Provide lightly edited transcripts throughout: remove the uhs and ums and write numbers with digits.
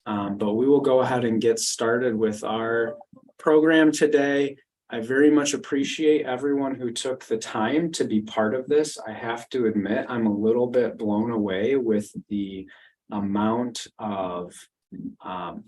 But we will go ahead and get started with our program today. I very much appreciate everyone who took the time to be part of this. I have to admit, I'm a little bit blown away with the amount of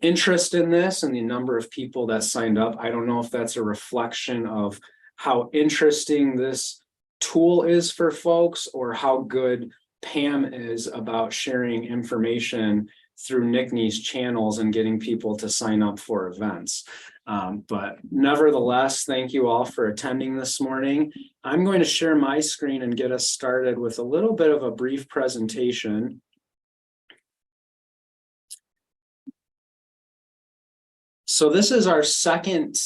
interest in this and the number of people that signed up. I don't know if that's a reflection of how interesting this tool is for folks or how good Pam is about sharing information through NICNE's channels and getting people to sign up for events. But nevertheless, thank you all for attending this morning. I'm going to share my screen and get us started with a little bit of a brief presentation. So this is our second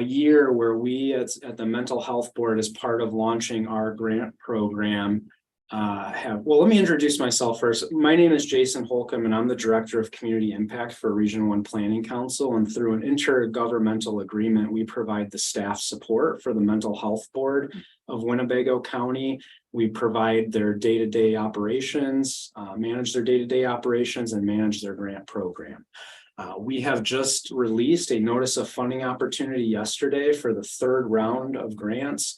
year where we at the Mental Health Board, as part of launching our grant program, well, let me introduce myself first. My name is Jason Holcomb, and I'm the Director of Community Impact for Region 1 Planning Council. And through an intergovernmental agreement, we provide the staff support for the Mental Health Board of Winnebago County. We provide their day-to-day operations, manage their day-to-day operations, and manage their grant program. We have just released a notice of funding opportunity yesterday for the third round of grants,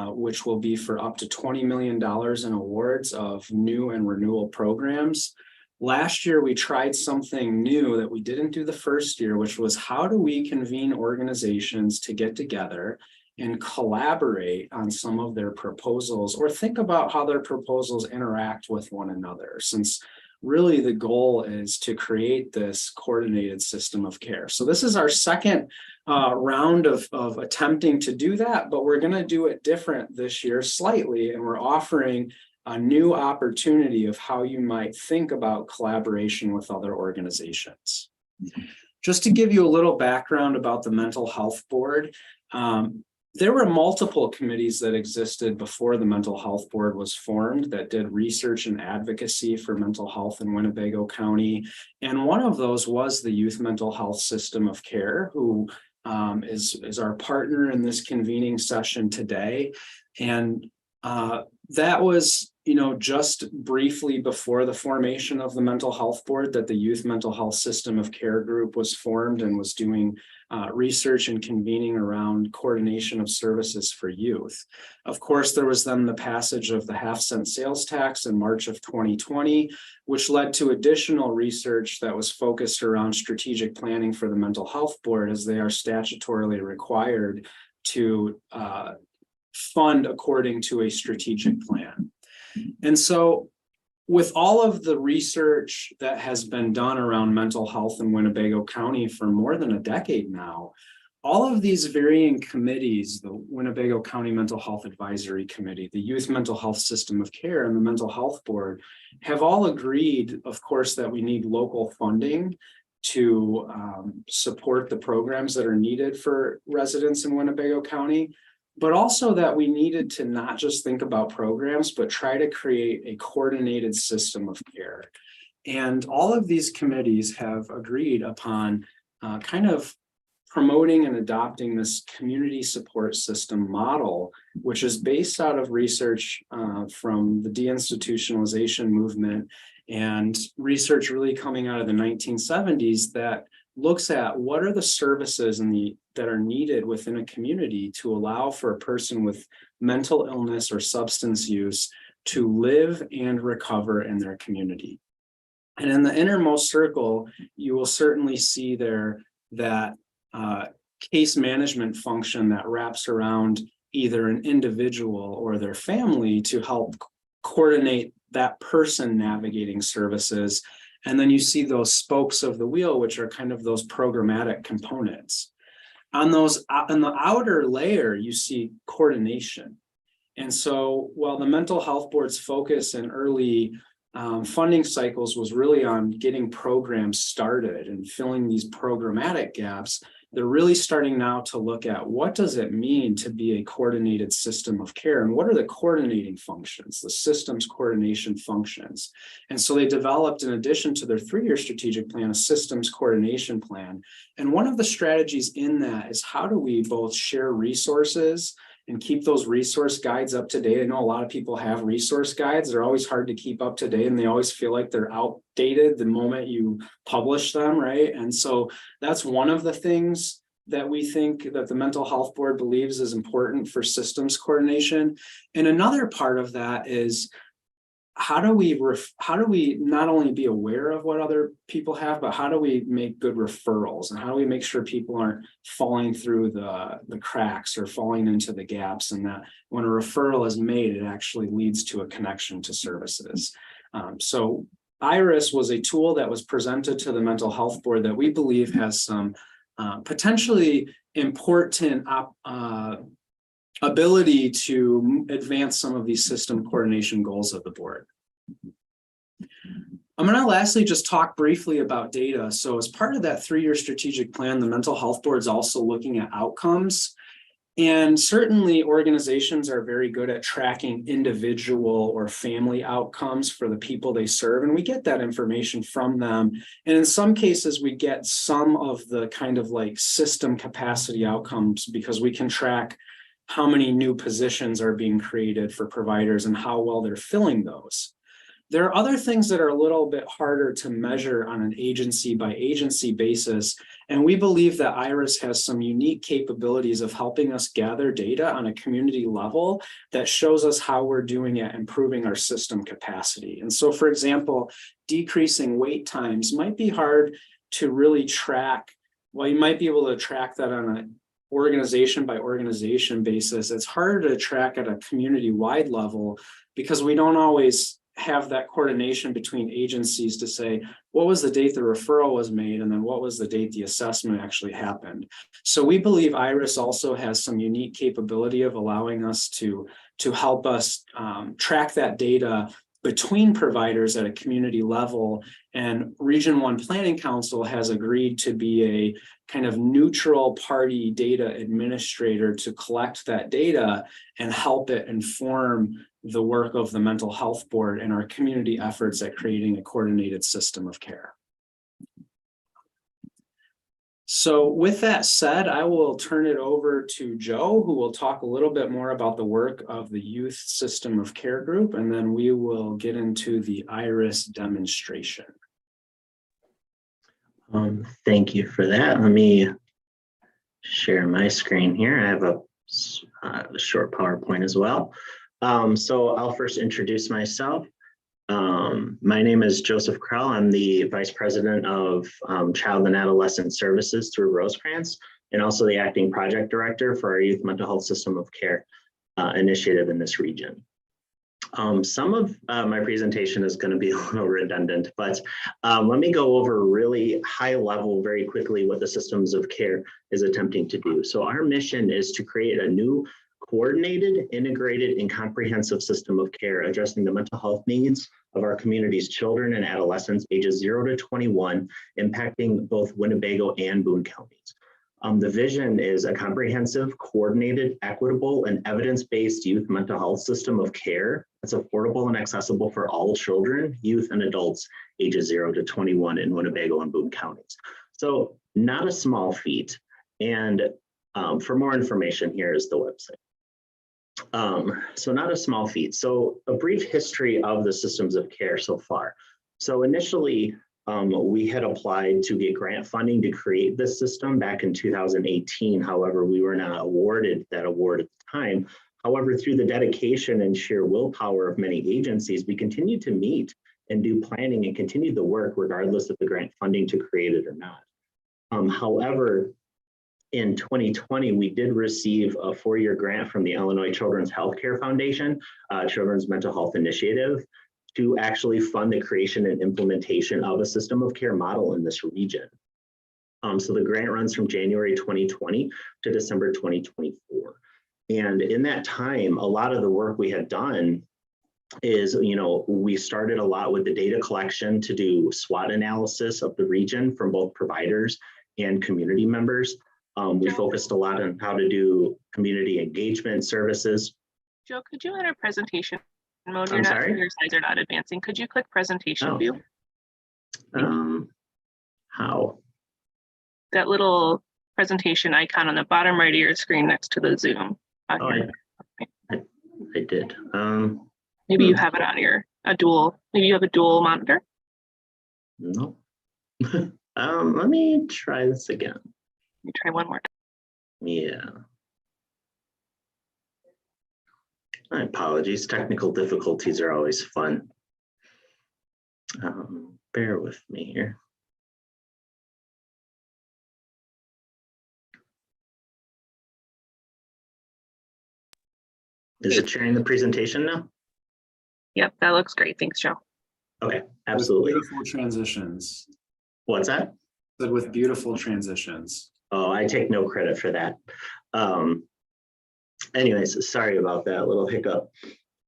which will be for up to $20 million in awards of new and renewal programs. Last year, we tried something new that we didn't do the first year, which was how do we convene organizations to get together and collaborate on some of their proposals, or think about how their proposals interact with one another, since really the goal is to create this coordinated system of care. So this is our second round of attempting to do that, but we're going to do it different this year slightly, and we're offering a new opportunity of how you might think about collaboration with other organizations. Just to give you a little background about the Mental Health Board, there were multiple committees that existed before the Mental Health Board was formed that did research and advocacy for mental health in Winnebago County. And one of those was the Youth Mental Health System of Care, who is our partner in this convening session today. And that was, just briefly before the formation of the Mental Health Board, that the Youth Mental Health System of Care group was formed and was doing research and convening around coordination of services for youth. Of course, there was then the passage of the half-cent sales tax in March of 2020, which led to additional research that was focused around strategic planning for the Mental Health Board, as they are statutorily required to fund according to a strategic plan. And so with all of the research that has been done around mental health in Winnebago County for more than a decade now, all of these varying committees, the Winnebago County Mental Health Advisory Committee, the Youth Mental Health System of Care, and the Mental Health Board have all agreed, of course, that we need local funding to support the programs that are needed for residents in Winnebago County, but also that we needed to not just think about programs, but try to create a coordinated system of care. And all of these committees have agreed upon kind of promoting and adopting this community support system model, which is based out of research from the deinstitutionalization movement and research really coming out of the 1970s that looks at what are the services that are needed within a community to allow for a person with mental illness or substance use to live and recover in their community. And in the innermost circle, you will certainly see there that case management function that wraps around either an individual or their family to help coordinate that person navigating services. And then you see those spokes of the wheel, which are kind of those programmatic components. On the outer layer, you see coordination. And so while the Mental Health Board's focus in early funding cycles was really on getting programs started and filling these programmatic gaps, they're really starting now to look at what does it mean to be a coordinated system of care, and what are the coordinating functions, the systems coordination functions. And so they developed, in addition to their 3-year strategic plan, a systems coordination plan. And one of the strategies in that is how do we both share resources and keep those resource guides up to date. I know a lot of people have resource guides. They're always hard to keep up to date, and they always feel like they're outdated the moment you publish them, right? And so that's one of the things that we think that the Mental Health Board believes is important for systems coordination. And another part of that is, how do we not only be aware of what other people have, but how do we make good referrals, and how do we make sure people aren't falling through the cracks or falling into the gaps, and that when a referral is made, it actually leads to a connection to services. So IRIS was a tool that was presented to the Mental Health Board that we believe has some potentially important ability to advance some of these system coordination goals of the board. I'm going to lastly just talk briefly about data. So as part of that 3-year strategic plan, the Mental Health Board is also looking at outcomes. And certainly organizations are very good at tracking individual or family outcomes for the people they serve. And we get that information from them. And in some cases, we get some of the kind of like system capacity outcomes, because we can track how many new positions are being created for providers and how well they're filling those. There are other things that are a little bit harder to measure on an agency by agency basis. And we believe that IRIS has some unique capabilities of helping us gather data on a community level that shows us how we're doing at improving our system capacity. And so, for example, decreasing wait times might be hard to really track. Well, you might be able to track that on an organization by organization basis. It's harder to track at a community-wide level because we don't always have that coordination between agencies to say, what was the date the referral was made, and then what was the date the assessment actually happened. So we believe IRIS also has some unique capability of allowing us to help us track that data between providers at a community level. And Region 1 Planning Council has agreed to be a kind of neutral party data administrator to collect that data and help it inform the work of the Mental Health Board and our community efforts at creating a coordinated system of care. So with that said, I will turn it over to Joe, who will talk a little bit more about the work of the Youth System of Care Group, and then we will get into the IRIS demonstration. Thank you for that. Let me share my screen here. I have a short PowerPoint as well. So I'll first introduce myself. My name is Joseph Krell. I'm the Vice President of Child and Adolescent Services through Rosecrans, and also the Acting Project Director for our Youth Mental Health System of Care initiative in this region. Some of my presentation is going to be a little redundant, but let me go over really high level very quickly what the systems of care is attempting to do. So our mission is to create a new coordinated, integrated, and comprehensive system of care addressing the mental health needs of our community's children and adolescents ages 0 to 21, impacting both Winnebago and Boone counties. The vision is a comprehensive, coordinated, equitable, and evidence-based youth mental health system of care that's affordable and accessible for all children, youth, and adults ages 0 to 21 in Winnebago and Boone counties. So not a small feat. And for more information, here is the website. So not a small feat. So a brief history of the systems of care so far. So initially, we had applied to get grant funding to create this system back in 2018. However, we were not awarded that award at the time. However, through the dedication and sheer willpower of many agencies, we continued to meet and do planning and continue the work regardless of the grant funding to create it or not. However, in 2020, we did receive a 4-year grant from the Illinois Children's Healthcare Foundation, Children's Mental Health Initiative, to actually fund the creation and implementation of a system of care model in this region. So the grant runs from January 2020 to December 2024. And in that time, a lot of the work we had done is, we started a lot with the data collection to do SWOT analysis of the region from both providers and community members. We focused a lot on how to do community engagement services. Joe, could you enter presentation mode? I'm sorry? Your slides are not advancing. Could you click presentation view? How? That little presentation icon on the bottom right of your screen next to the Zoom. Oh, I did. Maybe you have it on maybe you have a dual monitor. No. Let me try this again. Let me try one more time. Yeah. My apologies. Technical difficulties are always fun. Bear with me here. Is it sharing the presentation now? Yep, that looks great. Thanks, Joe. Okay, absolutely. With beautiful transitions. What's that? But with beautiful transitions. Oh, I take no credit for that. Anyways, sorry about that little hiccup.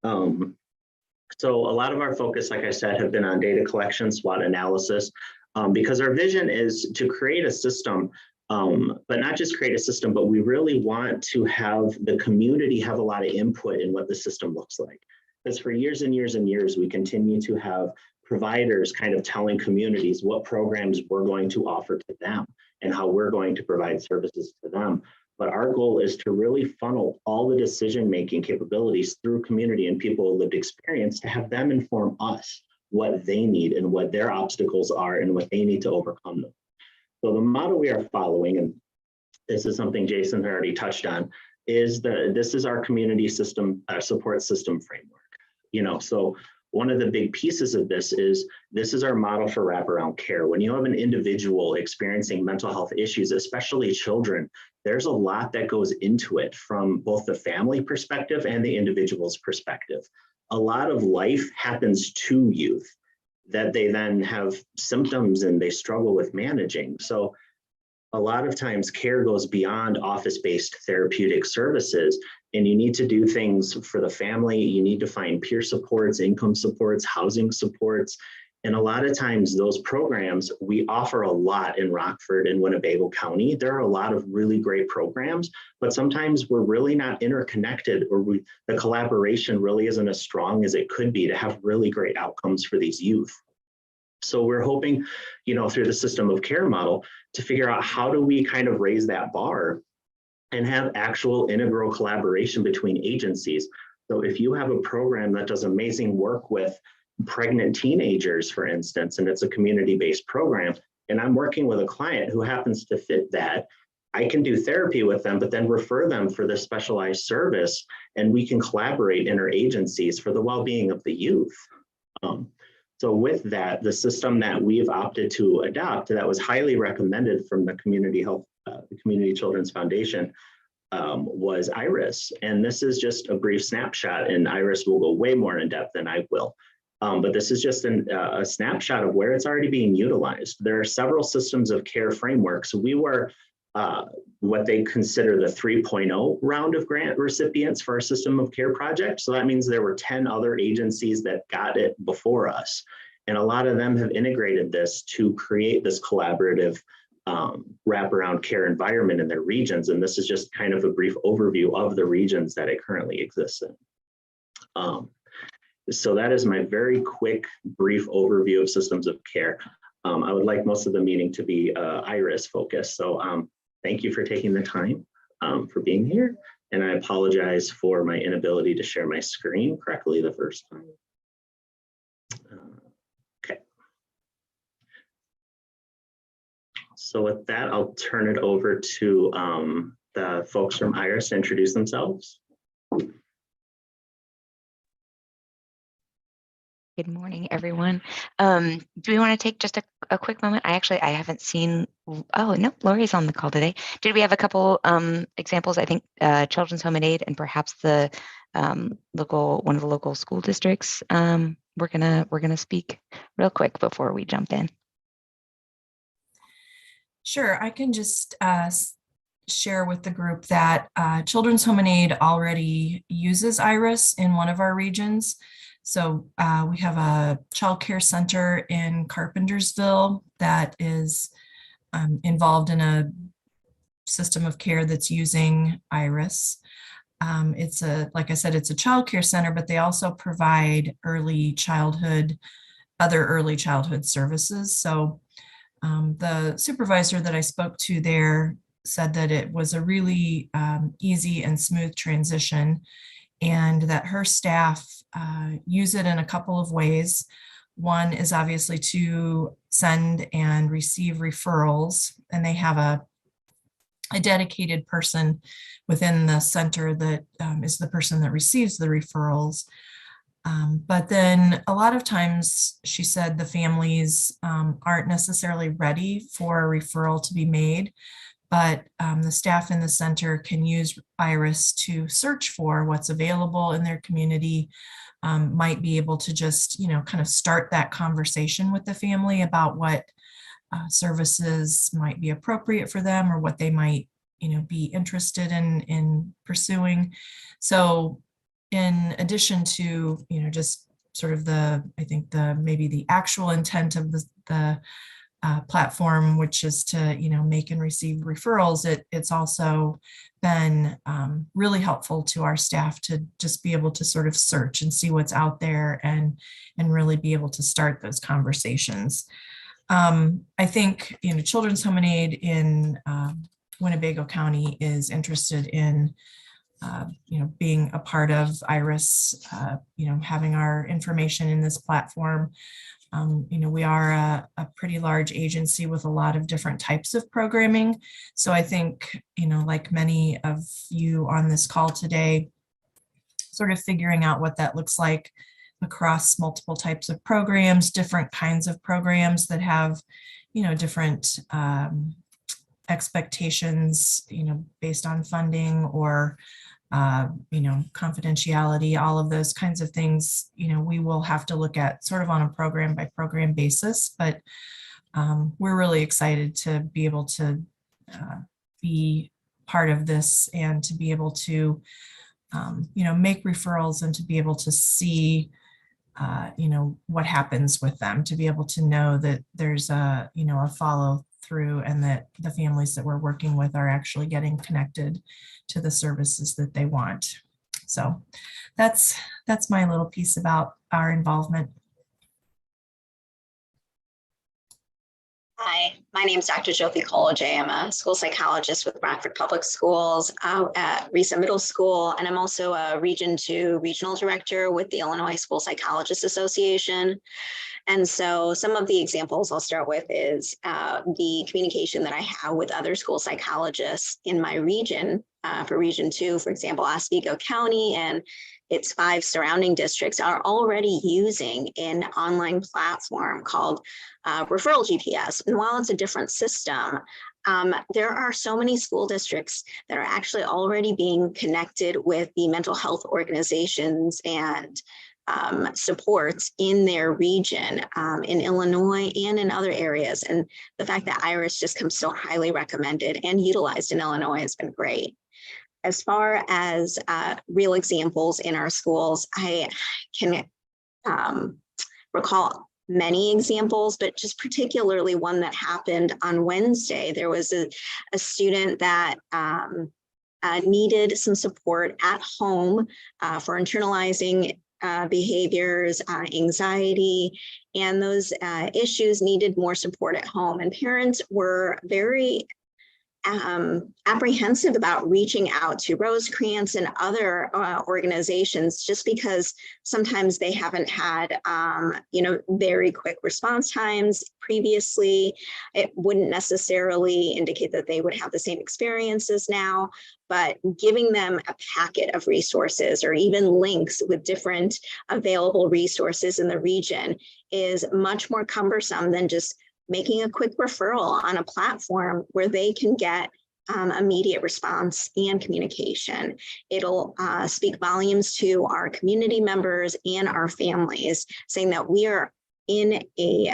So a lot of our focus, like I said, have been on data collection, SWOT analysis, because our vision is to create a system, but not just create a system, but we really want to have the community have a lot of input in what the system looks like. Because for years and years and years, we continue to have providers kind of telling communities what programs we're going to offer to them and how we're going to provide services to them. But our goal is to really funnel all the decision-making capabilities through community and people with lived experience to have them inform us what they need and what their obstacles are and what they need to overcome them. So the model we are following, and this is something Jason already touched on, is this is our community system support system framework. So one of the big pieces of this is our model for wraparound care. When you have an individual experiencing mental health issues, especially children, there's a lot that goes into it from both the family perspective and the individual's perspective. A lot of life happens to youth that they then have symptoms and they struggle with managing. So a lot of times care goes beyond office-based therapeutic services, and you need to do things for the family. You need to find peer supports, income supports, housing supports. And a lot of times those programs, we offer a lot in Rockford and Winnebago County. There are a lot of really great programs, but sometimes we're really not interconnected, or the collaboration really isn't as strong as it could be to have really great outcomes for these youth. So we're hoping, through the system of care model, to figure out how do we kind of raise that bar and have actual integral collaboration between agencies. So if you have a program that does amazing work with pregnant teenagers, for instance, and it's a community-based program, and I'm working with a client who happens to fit that, I can do therapy with them, but then refer them for this specialized service, and we can collaborate interagencies for the well-being of the youth. So with that, the system that we've opted to adopt that was highly recommended from the Community Children's Foundation was IRIS. And this is just a brief snapshot, and IRIS will go way more in depth than I will. But this is just a snapshot of where it's already being utilized. There are several systems of care frameworks. We were what they consider the 3.0 round of grant recipients for our system of care project. So that means there were 10 other agencies that got it before us. And a lot of them have integrated this to create this collaborative wraparound care environment in their regions. And this is just kind of a brief overview of the regions that it currently exists in. So that is my very quick, brief overview of systems of care. I would like most of the meeting to be IRIS focused. So thank you for taking the time for being here. And I apologize for my inability to share my screen correctly the first time. Okay. So with that, I'll turn it over to the folks from IRIS to introduce themselves. Good morning, everyone. Do we want to take just a quick moment? I haven't seen, oh, no, Lori's on the call today. Did we have a couple examples? I think Children's Home and Aid and perhaps the one of the local school districts. We're gonna speak real quick before we jump in. Sure, I can just share with the group that Children's Home and Aid already uses IRIS in one of our regions. So we have a child care center in Carpentersville that is involved in a system of care that's using IRIS. Like I said, it's a child care center, but they also provide other early childhood services. So the supervisor that I spoke to there said that it was a really easy and smooth transition. and that her staff use it in a couple of ways. One is obviously to send and receive referrals, and they have a dedicated person within the center that is the person that receives the referrals. But then a lot of times, she said, the families aren't necessarily ready for a referral to be made, but the staff in the center can use IRIS to search for what's available in their community, might be able to just, kind of start that conversation with the family about what services might be appropriate for them, or what they might, be interested in pursuing. So in addition to, just sort of maybe the actual intent of the platform, which is to, make and receive referrals, it's also been really helpful to our staff to just be able to sort of search and see what's out there, and really be able to start those conversations. I think, Children's Home and Aid in Winnebago County is interested in being a part of IRIS, having our information in this platform. We are a pretty large agency with a lot of different types of programming. So I think, like many of you on this call today, sort of figuring out what that looks like across multiple types of programs, different kinds of programs that have, different expectations, based on funding or confidentiality, all of those kinds of things, we will have to look at sort of on a program by program basis, but we're really excited to be able to be part of this, and to be able to, make referrals, and to be able to see, what happens with them, to be able to know that there's a follow through, and that the families that we're working with are actually getting connected to the services that they want. So that's my little piece about our involvement. Hi, my name is Dr. Jyoti Kolajay. I'm a school psychologist with Rockford Public Schools out at Risa Middle School, and I'm also a Region 2 Regional Director with the Illinois School Psychologists Association. And so some of the examples I'll start with is the communication that I have with other school psychologists in my region. For Region 2, for example, Oswego County and its 5 surrounding districts are already using an online platform called Referral GPS. And while it's a different system, there are so many school districts that are actually already being connected with the mental health organizations and supports in their region, in Illinois and in other areas. And the fact that IRIS just comes so highly recommended and utilized in Illinois has been great. As far as real examples in our schools, I can recall many examples, but just particularly one that happened on Wednesday. There was a student that needed some support at home for internalizing behaviors, anxiety, and those issues needed more support at home. And parents were very apprehensive about reaching out to Rosecrans and other organizations, just because sometimes they haven't had, very quick response times previously. It wouldn't necessarily indicate that they would have the same experiences now, but giving them a packet of resources or even links with different available resources in the region is much more cumbersome than just making a quick referral on a platform where they can get immediate response and communication. It'll speak volumes to our community members and our families, saying that we are in a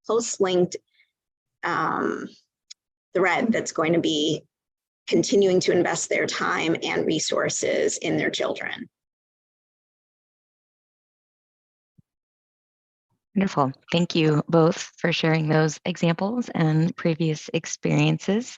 close linked thread that's going to be continuing to invest their time and resources in their children. Wonderful. Thank you both for sharing those examples and previous experiences.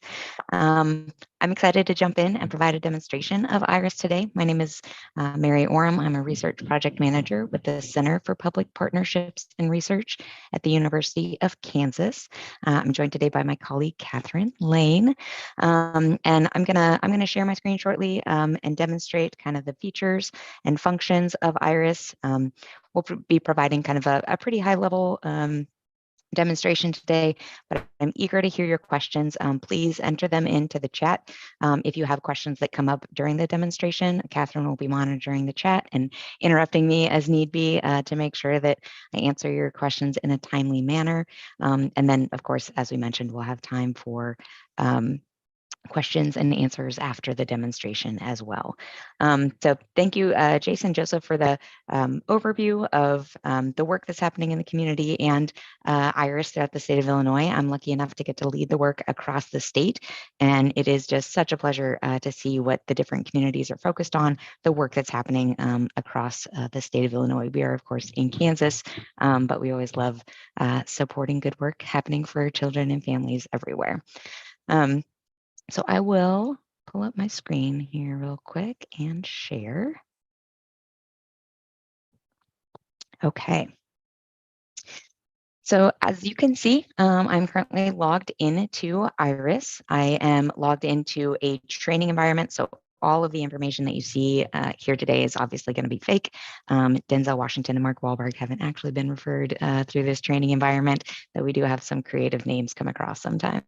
I'm excited to jump in and provide a demonstration of IRIS today. My name is Mary Orem. I'm a research project manager with the Center for Public Partnerships and Research at the University of Kansas. I'm joined today by my colleague, Catherine Lane. And I'm gonna share my screen shortly and demonstrate kind of the features and functions of IRIS. We'll be providing kind of a pretty high level demonstration today, but I'm eager to hear your questions. Please enter them into the chat. If you have questions that come up during the demonstration, Catherine will be monitoring the chat and interrupting me as need be to make sure that I answer your questions in a timely manner. And then, of course, as we mentioned, we'll have time for questions and answers after the demonstration as well. So thank you, Jason, Joseph, for the overview of the work that's happening in the community and IRIS throughout the state of Illinois. I'm lucky enough to get to lead the work across the state, and it is just such a pleasure to see what the different communities are focused on, the work that's happening across the state of Illinois. We are, of course, in Kansas, but we always love supporting good work happening for children and families everywhere. So I will pull up my screen here real quick and share. Okay. So as you can see, I'm currently logged into IRIS. I am logged into a training environment. So all of the information that you see here today is obviously going to be fake. Denzel Washington and Mark Wahlberg haven't actually been referred through this training environment, though we do have some creative names come across sometimes.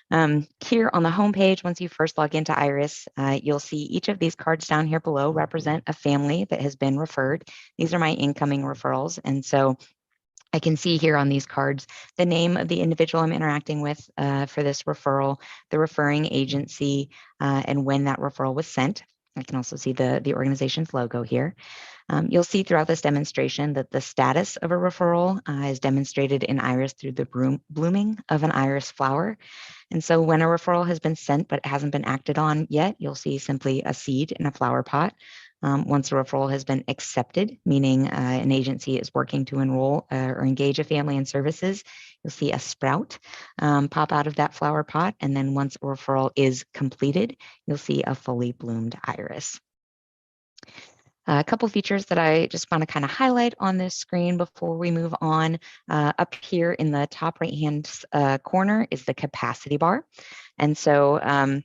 Here on the homepage, once you first log into IRIS, you'll see each of these cards down here below represent a family that has been referred. These are my incoming referrals. And so I can see here on these cards the name of the individual I'm interacting with for this referral, the referring agency, and when that referral was sent. I can also see the organization's logo here. You'll see throughout this demonstration that the status of a referral is demonstrated in IRIS through the blooming of an iris flower. And so when a referral has been sent but hasn't been acted on yet, you'll see simply a seed in a flower pot. Once a referral has been accepted, meaning an agency is working to enroll or engage a family in services, you'll see a sprout pop out of that flower pot. And then once a referral is completed, you'll see a fully bloomed iris. A couple features that I just want to kind of highlight on this screen before we move on. Up here in the top right-hand corner is the capacity bar. And so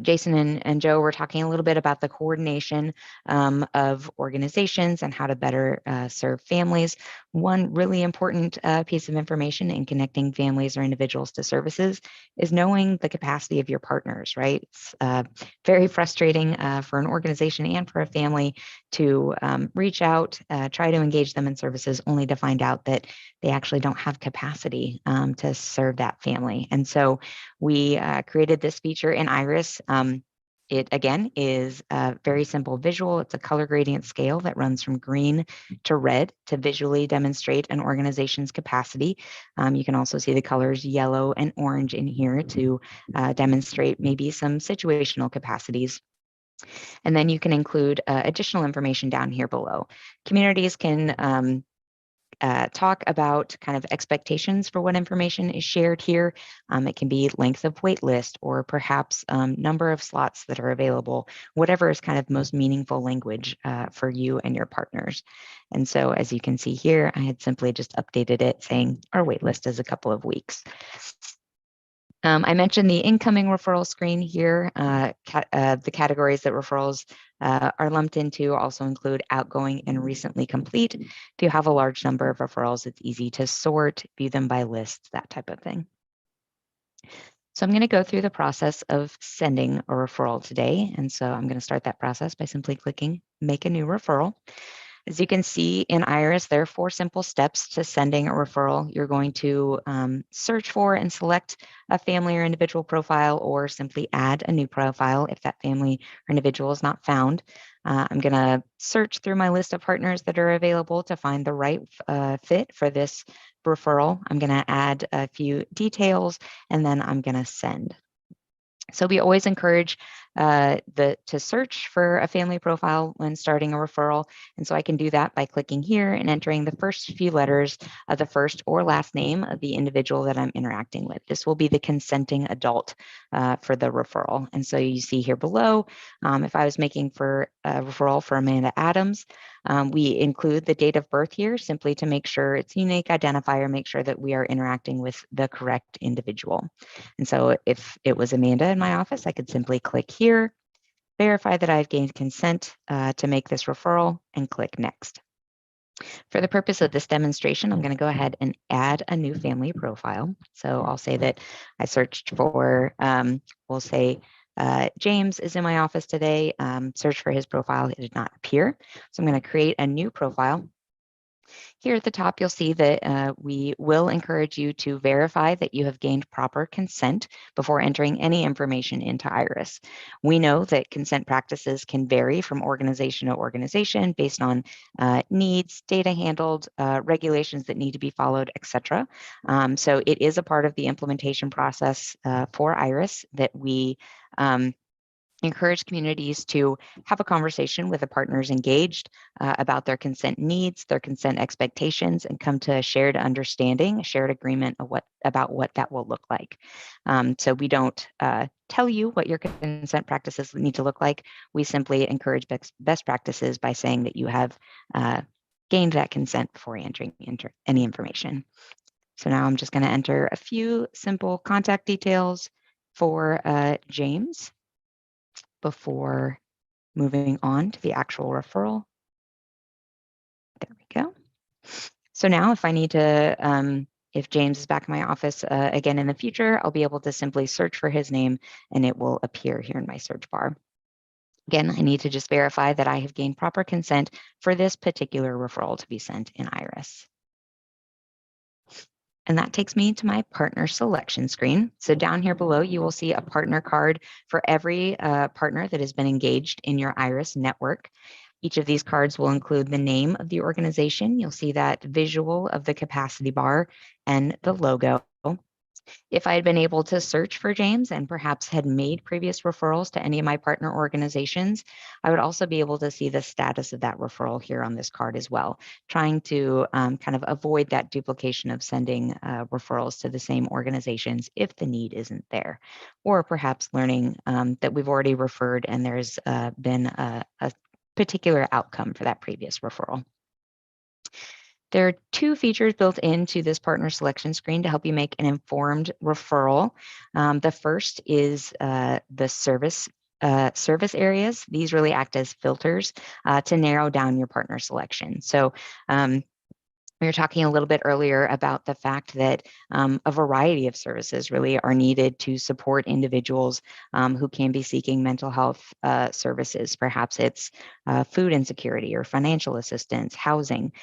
Jason and Joe were talking a little bit about the coordination of organizations and how to better serve families. One really important piece of information in connecting families or individuals to services is knowing the capacity of your partners, right? It's very frustrating for an organization and for a family to reach out, try to engage them in services, only to find out that they actually don't have capacity to serve that family. And so we created this feature in IRIS. It, again, is a very simple visual. It's a color gradient scale that runs from green to red to visually demonstrate an organization's capacity. You can also see the colors yellow and orange in here to demonstrate maybe some situational capacities. And then you can include additional information down here below. Communities can talk about kind of expectations for what information is shared here. It can be length of wait list or perhaps number of slots that are available, whatever is kind of most meaningful language for you and your partners. And so as you can see here, I had simply just updated it saying our wait list is a couple of weeks. I mentioned the incoming referral screen here. The categories that referrals are lumped into also include outgoing and recently complete. If you have a large number of referrals, it's easy to sort, view them by lists, that type of thing. So I'm going to go through the process of sending a referral today. And so I'm going to start that process by simply clicking Make a New Referral. As you can see in IRIS, there are 4 simple steps to sending a referral. You're going to search for and select a family or individual profile, or simply add a new profile if that family or individual is not found. I'm going to search through my list of partners that are available to find the right fit for this referral. I'm going to add a few details, and then I'm going to send. So we always encourage to search for a family profile when starting a referral. And so I can do that by clicking here and entering the first few letters of the first or last name of the individual that I'm interacting with. This will be the consenting adult for the referral. And so you see here below, if I was making for a referral for Amanda Adams, we include the date of birth here simply to make sure it's a unique identifier, make sure that we are interacting with the correct individual. And so if it was Amanda in my office, I could simply click here, verify that I've gained consent to make this referral, and click next. For the purpose of this demonstration, I'm going to go ahead and add a new family profile. So I'll say that I searched for, we'll say James is in my office today. Search for his profile, it did not appear. So I'm going to create a new profile. Here at the top, you'll see that we will encourage you to verify that you have gained proper consent before entering any information into IRIS. We know that consent practices can vary from organization to organization based on needs, data handled, regulations that need to be followed, etc. So it is a part of the implementation process for IRIS that we encourage communities to have a conversation with the partners engaged about their consent needs, their consent expectations, and come to a shared understanding, a shared agreement of about what that will look like. So we don't tell you what your consent practices need to look like. We simply encourage best practices by saying that you have gained that consent before entering any information. So now I'm just going to enter a few simple contact details for James before moving on to the actual referral. There we go. So now if I need to, if James is back in my office again in the future, I'll be able to simply search for his name and it will appear here in my search bar. Again, I need to just verify that I have gained proper consent for this particular referral to be sent in IRIS. And that takes me to my partner selection screen. So down here below, you will see a partner card for every partner that has been engaged in your IRIS network. Each of these cards will include the name of the organization. You'll see that visual of the capacity bar and the logo. If I had been able to search for James and perhaps had made previous referrals to any of my partner organizations, I would also be able to see the status of that referral here on this card as well, trying to kind of avoid that duplication of sending referrals to the same organizations if the need isn't there, or perhaps learning that we've already referred and there's been a particular outcome for that previous referral. There are two features built into this partner selection screen to help you make an informed referral. The first is the service areas. These really act as filters to narrow down your partner selection. So we were talking a little bit earlier about the fact that a variety of services really are needed to support individuals who can be seeking mental health services. Perhaps it's food insecurity or financial assistance, housing.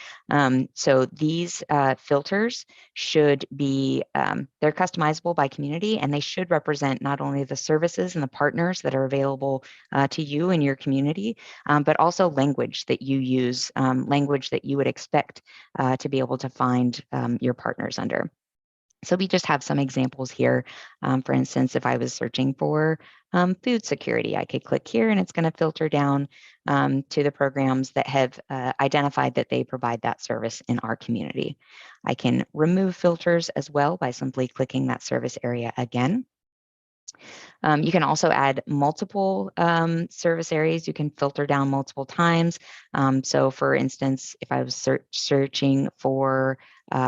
So these filters should be, they're customizable by community, and they should represent not only the services and the partners that are available to you in your community, but also language that you use, language that you would expect to be able to find your partners under. So we just have some examples here. For instance, if I was searching for food security, I could click here and it's going to filter down to the programs that have identified that they provide that service in our community. I can remove filters as well by simply clicking that service area again. You can also add multiple service areas. You can filter down multiple times. So for instance, if I was searching for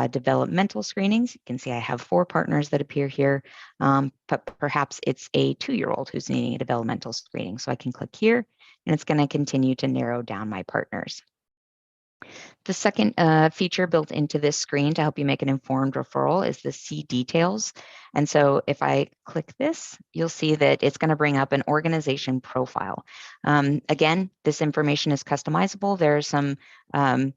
developmental screenings, you can see I have 4 partners that appear here, but perhaps it's a 2-year-old who's needing a developmental screening. So I can click here and it's going to continue to narrow down my partners. The second feature built into this screen to help you make an informed referral is the See Details. And so if I click this, you'll see that it's going to bring up an organization profile. Again, this information is customizable. There are some kind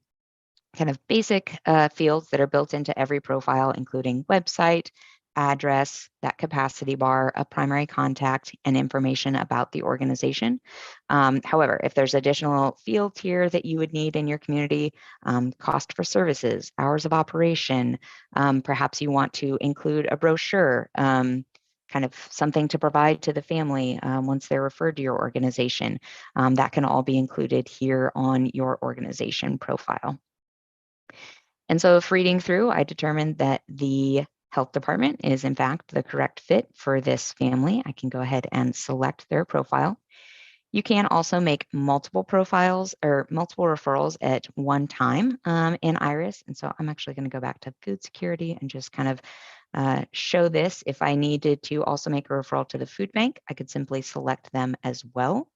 of basic fields that are built into every profile, including website, address, that capacity bar, a primary contact, and information about the organization. However, if there's additional fields here that you would need in your community, cost for services, hours of operation, perhaps you want to include a brochure, kind kind of something to provide to the family once they're referred to your organization. That can all be included here on your organization profile. And so if reading through, I determined that the health department is in fact the correct fit for this family. I can go ahead and select their profile. You can also make multiple profiles or multiple referrals at one time in IRIS. And so I'm actually going to go back to food security and just kind of show this. If I needed to also make a referral to the food bank, I could simply select them as well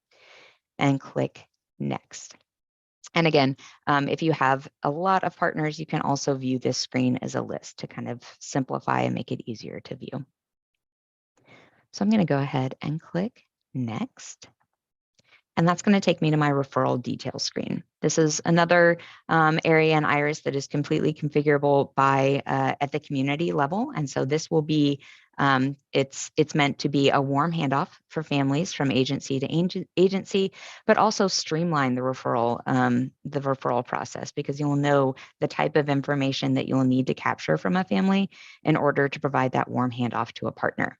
and click next. And again, if you have a lot of partners, you can also view this screen as a list to kind of simplify and make it easier to view. So I'm going to go ahead and click next. And that's going to take me to my referral details screen. This is another area in IRIS that is completely configurable by at the community level. And so this will be, it's meant to be a warm handoff for families from agency to agency, but also streamline the referral process, because you'll know the type of information that you'll need to capture from a family in order to provide that warm handoff to a partner.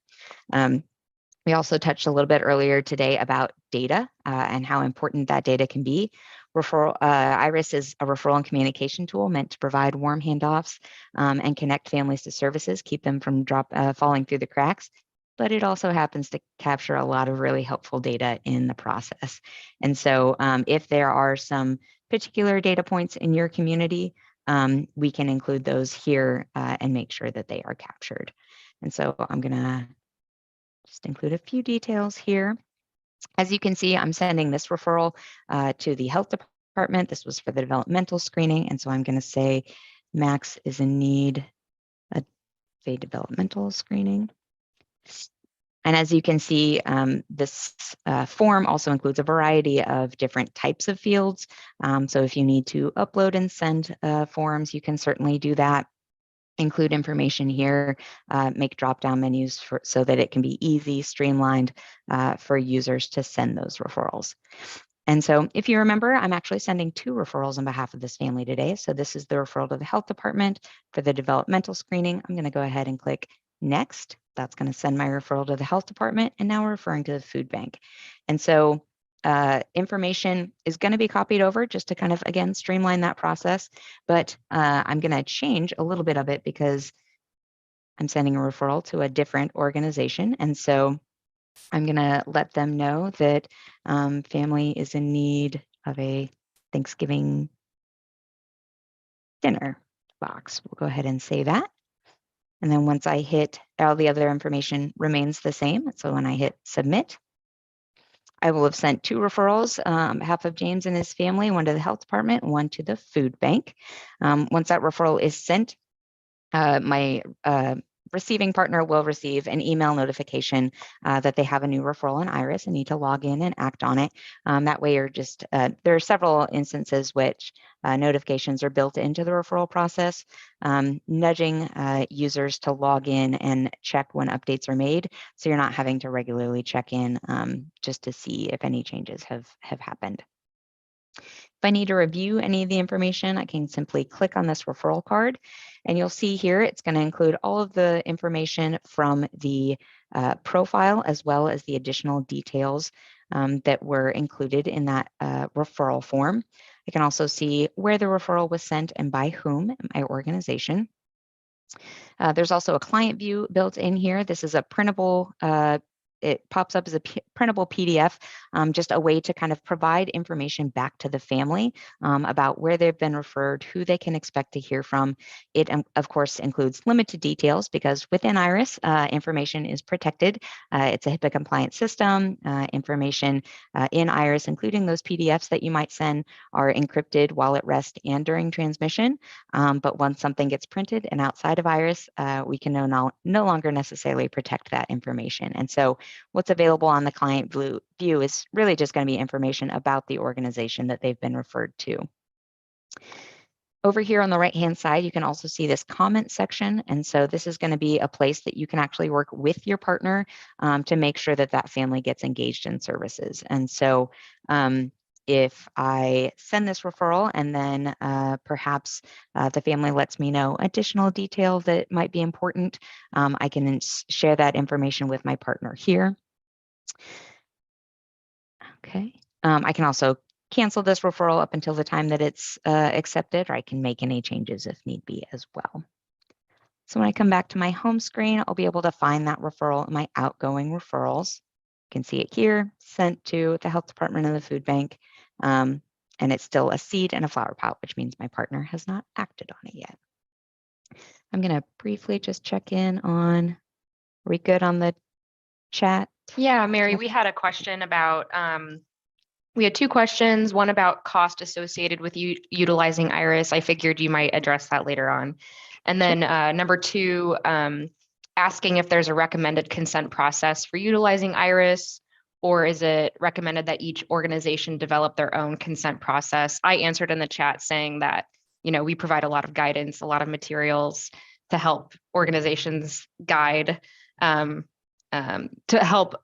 We also touched a little bit earlier today about data and how important that data can be. IRIS is a referral and communication tool meant to provide warm handoffs and connect families to services, keep them from falling through the cracks. But it also happens to capture a lot of really helpful data in the process. And so if there are some particular data points in your community, we can include those here and make sure that they are captured. And so I'm going to just include a few details here. As you can see, I'm sending this referral to the health department. This was for the developmental screening. And so I'm going to say Max is in need of a developmental screening. And as you can see, this form also includes a variety of different types of fields. So if you need to upload and send forms, you can certainly do that. Include information here, make drop-down menus so that it can be easy, streamlined for users to send those referrals. And so if you remember, I'm actually sending 2 referrals on behalf of this family today. So this is the referral to the health department for the developmental screening. I'm going to go ahead and click next. That's going to send my referral to the health department, and now we're referring to the food bank. And so information is going to be copied over just to kind of, again, streamline that process. But I'm going to change a little bit of it because I'm sending a referral to a different organization. And so I'm going to let them know that family is in need of a Thanksgiving dinner box. We'll go ahead and say that. And then once I hit, all the other information remains the same. So when I hit submit, I will have sent 2 referrals on behalf of James and his family, one to the health department, one to the food bank. Once that referral is sent, my receiving partner will receive an email notification that they have a new referral in IRIS and need to log in and act on it. That way you're just, there are several instances which notifications are built into the referral process, nudging users to log in and check when updates are made. So you're not having to regularly check in just to see if any changes have happened. If I need to review any of the information, I can simply click on this referral card, and you'll see here it's going to include all of the information from the profile as well as the additional details that were included in that referral form. I can also see where the referral was sent and by whom in my organization. There's also a client view built in here. This is a printable it pops up as a printable PDF, just a way to kind of provide information back to the family about where they've been referred, who they can expect to hear from. It, of course, includes limited details because within IRIS, information is protected. It's a HIPAA compliant system. Information in IRIS, including those PDFs that you might send, are encrypted while at rest and during transmission. But once something gets printed and outside of IRIS, we can no longer necessarily protect that information. And so what's available on the client view is really just going to be information about the organization that they've been referred to. Over here on the right-hand side, you can also see this comment section. And so this is going to be a place that you can actually work with your partner to make sure that that family gets engaged in services. And so if I send this referral and then perhaps the family lets me know additional detail that might be important, I can share that information with my partner here. Okay. I can also cancel this referral up until the time that it's accepted, or I can make any changes if need be as well. So when I come back to my home screen, I'll be able to find that referral in my outgoing referrals. You can see it here, sent to the health department and the food bank. And it's still a seed and a flower pot, which means my partner has not acted on it yet. I'm going to briefly just check in on, are we good on the chat? Yeah, Mary, we had a question about, we had two questions, one about cost associated with utilizing Iris. I figured you might address that later on. And then number two, asking if there's a recommended consent process for utilizing Iris, or is it recommended that each organization develop their own consent process? I answered in the chat saying that, you know, we provide a lot of guidance, a lot of materials to help organizations guide, to help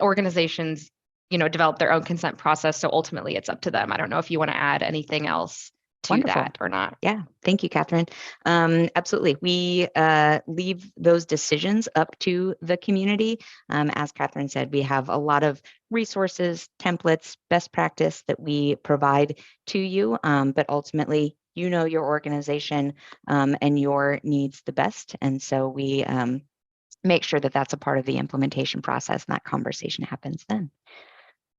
organizations, you know, develop their own consent process. So ultimately it's up to them. I don't know if you want to add anything else to Wonderful. that or not. Yeah, thank you, Catherine. Absolutely. We leave those decisions up to the community. As Catherine said, we have a lot of resources, templates, best practice that we provide to you, but ultimately, you know your organization and your needs the best. And so we make sure that that's a part of the implementation process and that conversation happens then.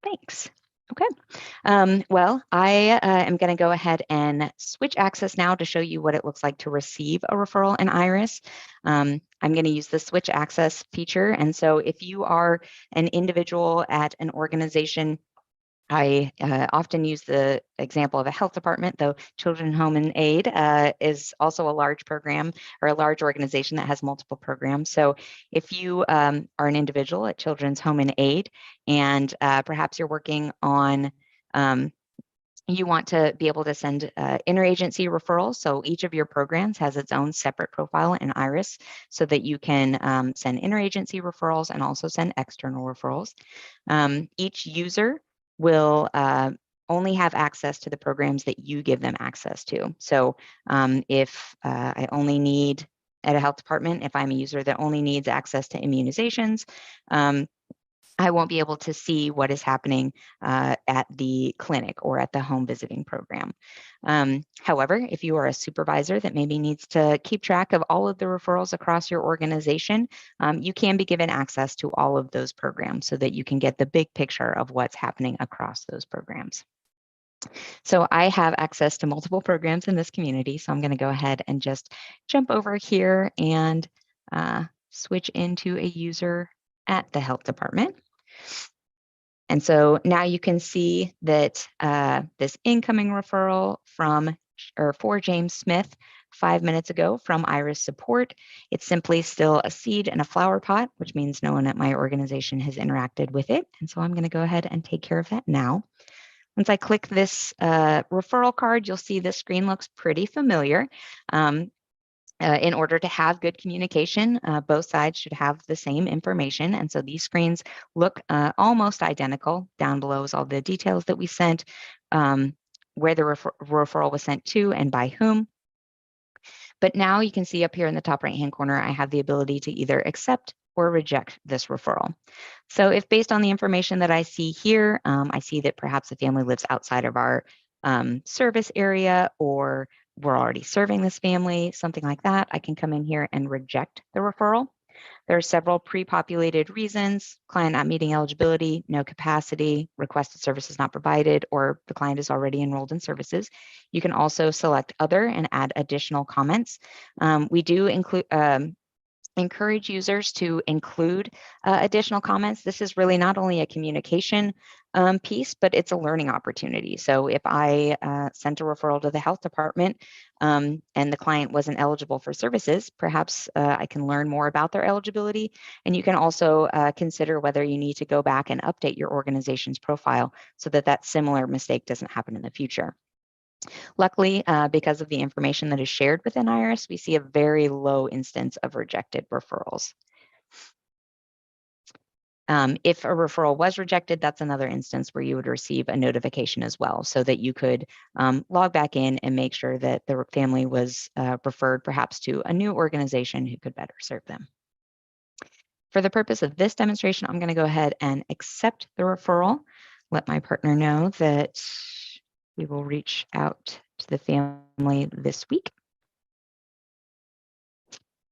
Thanks. Okay. Well, I am going to go ahead and switch access now to show you what it looks like to receive a referral in Iris. I'm going to use the switch access feature. And so if you are an individual at an organization, I often use the example of a health department, though Children's Home and Aid is also a large program or a large organization that has multiple programs. So if you are an individual at Children's Home and Aid and perhaps you're working on you want to be able to send interagency referrals. So each of your programs has its own separate profile in Iris so that you can send interagency referrals and also send external referrals. Each user will only have access to the programs that you give them access to. So if I only need at a health department, if I'm a user that only needs access to immunizations, I won't be able to see what is happening at the clinic or at the home visiting program. However, if you are a supervisor that maybe needs to keep track of all of the referrals across your organization, you can be given access to all of those programs so that you can get the big picture of what's happening across those programs. So I have access to multiple programs in this community, so I'm going to go ahead and just jump over here and switch into a user at the health department. And so now you can see that this incoming referral for James Smith 5 minutes ago from Iris Support, it's simply still a seed and a flower pot, which means no one at my organization has interacted with it. And so I'm going to go ahead and take care of that now. Once I click this referral card, you'll see this screen looks pretty familiar. In order to have good communication, both sides should have the same information. And so these screens look almost identical. Down below is all the details that we sent, where the referral was sent to and by whom. But now you can see up here in the top right-hand corner, I have the ability to either accept or reject this referral. So if based on the information that I see here, I see that perhaps the family lives outside of our service area, or we're already serving this family, something like that, I can come in here and reject the referral. There are several pre-populated reasons: client not meeting eligibility, no capacity, requested services not provided, or the client is already enrolled in services. You can also select other and add additional comments. We do encourage users to include additional comments. This is really not only a communication piece, but it's a learning opportunity. So if I sent a referral to the health department and the client wasn't eligible for services, perhaps I can learn more about their eligibility. And you can also consider whether you need to go back and update your organization's profile so that that similar mistake doesn't happen in the future. Luckily, because of the information that is shared within Iris, we see a very low instance of rejected referrals. If a referral was rejected, that's another instance where you would receive a notification as well, so that you could log back in and make sure that the family was referred perhaps to a new organization who could better serve them. For the purpose of this demonstration, I'm going to go ahead and accept the referral, let my partner know that we will reach out to the family this week.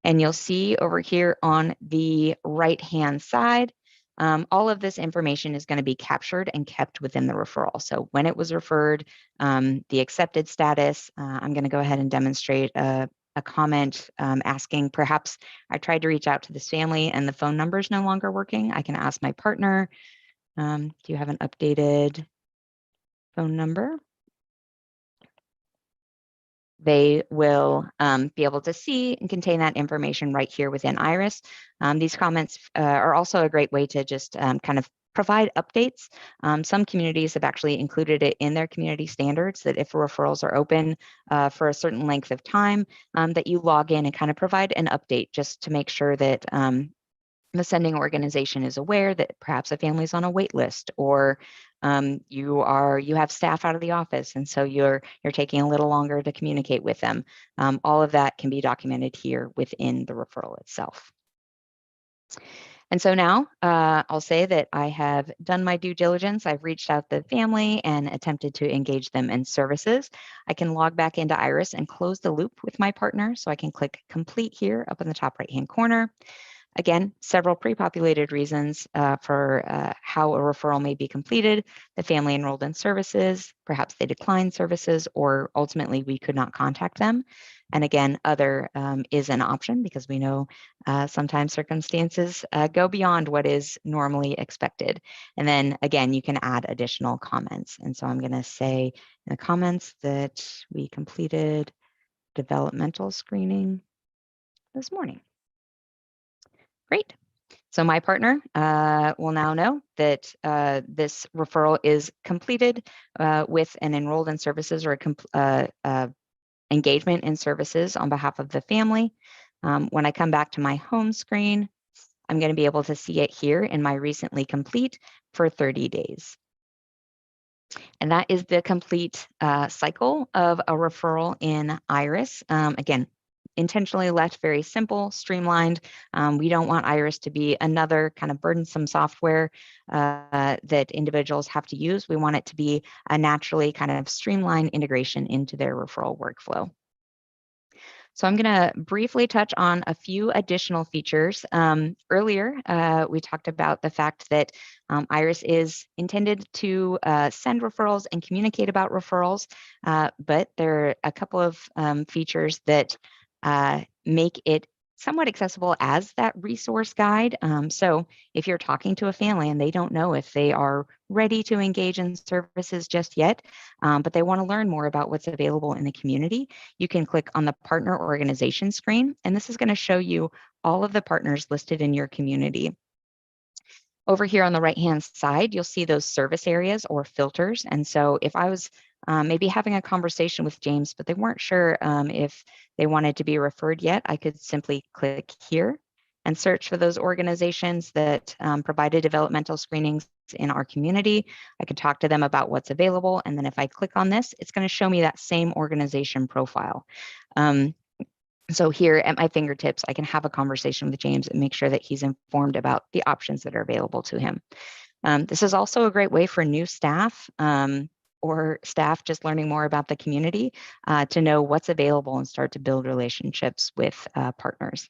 And you'll see over here on the right-hand side, all of this information is going to be captured and kept within the referral. So when it was referred, the accepted status, I'm going to go ahead and demonstrate a comment asking, perhaps I tried to reach out to this family and the phone number is no longer working. I can ask my partner, do you have an updated phone number? They will be able to see and contain that information right here within IRIS. These comments are also a great way to just kind of provide updates. Some communities have actually included it in their community standards that if referrals are open for a certain length of time, that you log in and kind of provide an update just to make sure that the sending organization is aware that perhaps a family's on a wait list, or you have staff out of the office, and so you're taking a little longer to communicate with them. All of that can be documented here within the referral itself. And so now I'll say that I have done my due diligence. I've reached out to the family and attempted to engage them in services. I can log back into IRIS and close the loop with my partner. So I can click complete here up in the top right-hand corner. Again, several pre-populated reasons for how a referral may be completed. The family enrolled in services, perhaps they declined services, or ultimately we could not contact them. And again, other is an option because we know sometimes circumstances go beyond what is normally expected. And then again, you can add additional comments. And so I'm going to say in the comments that we completed developmental screening this morning. Great. So my partner will now know that this referral is completed with an enrolled in services or a engagement in services on behalf of the family. When I come back to my home screen, I'm going to be able to see it here in my recently complete for 30 days. And that is the complete cycle of a referral in IRIS. Again, intentionally left very simple, streamlined. We don't want IRIS to be another kind of burdensome software that individuals have to use. We want it to be a naturally kind of streamlined integration into their referral workflow. So I'm going to briefly touch on a few additional features. Earlier, we talked about the fact that IRIS is intended to send referrals and communicate about referrals, but there are a couple of features that make it somewhat accessible as that resource guide. So if you're talking to a family and they don't know if they are ready to engage in services just yet, but they want to learn more about what's available in the community, you can click on the partner organization screen, and this is going to show you all of the partners listed in your community. Over here on the right-hand side, you'll see those service areas or filters. And so if I was maybe having a conversation with James, but they weren't sure if they wanted to be referred yet, I could simply click here and search for those organizations that provided developmental screenings in our community. I could talk to them about what's available. And then if I click on this, it's going to show me that same organization profile. So here at my fingertips, I can have a conversation with James and make sure that he's informed about the options that are available to him. This is also a great way for new staff or staff just learning more about the community to know what's available and start to build relationships with partners.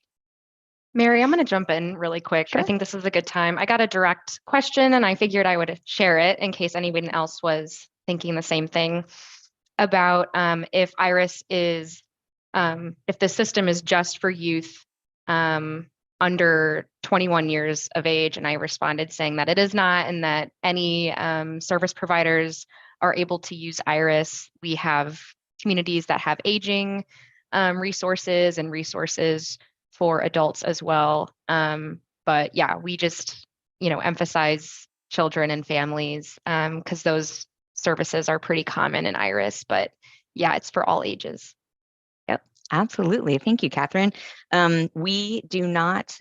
Mary, I'm going to jump in really quick. Sure. I think this is a good time. I got a direct question and I figured I would share it in case anyone else was thinking the same thing about if IRIS is, if the system is just for youth under 21 years of age. And I responded saying that it is not, and that any service providers are able to use IRIS. We have communities that have aging resources and resources for adults as well. But yeah, we just, emphasize children and families because those services are pretty common in IRIS, but yeah, it's for all ages. Yep, absolutely. Thank you, Catherine. We do not,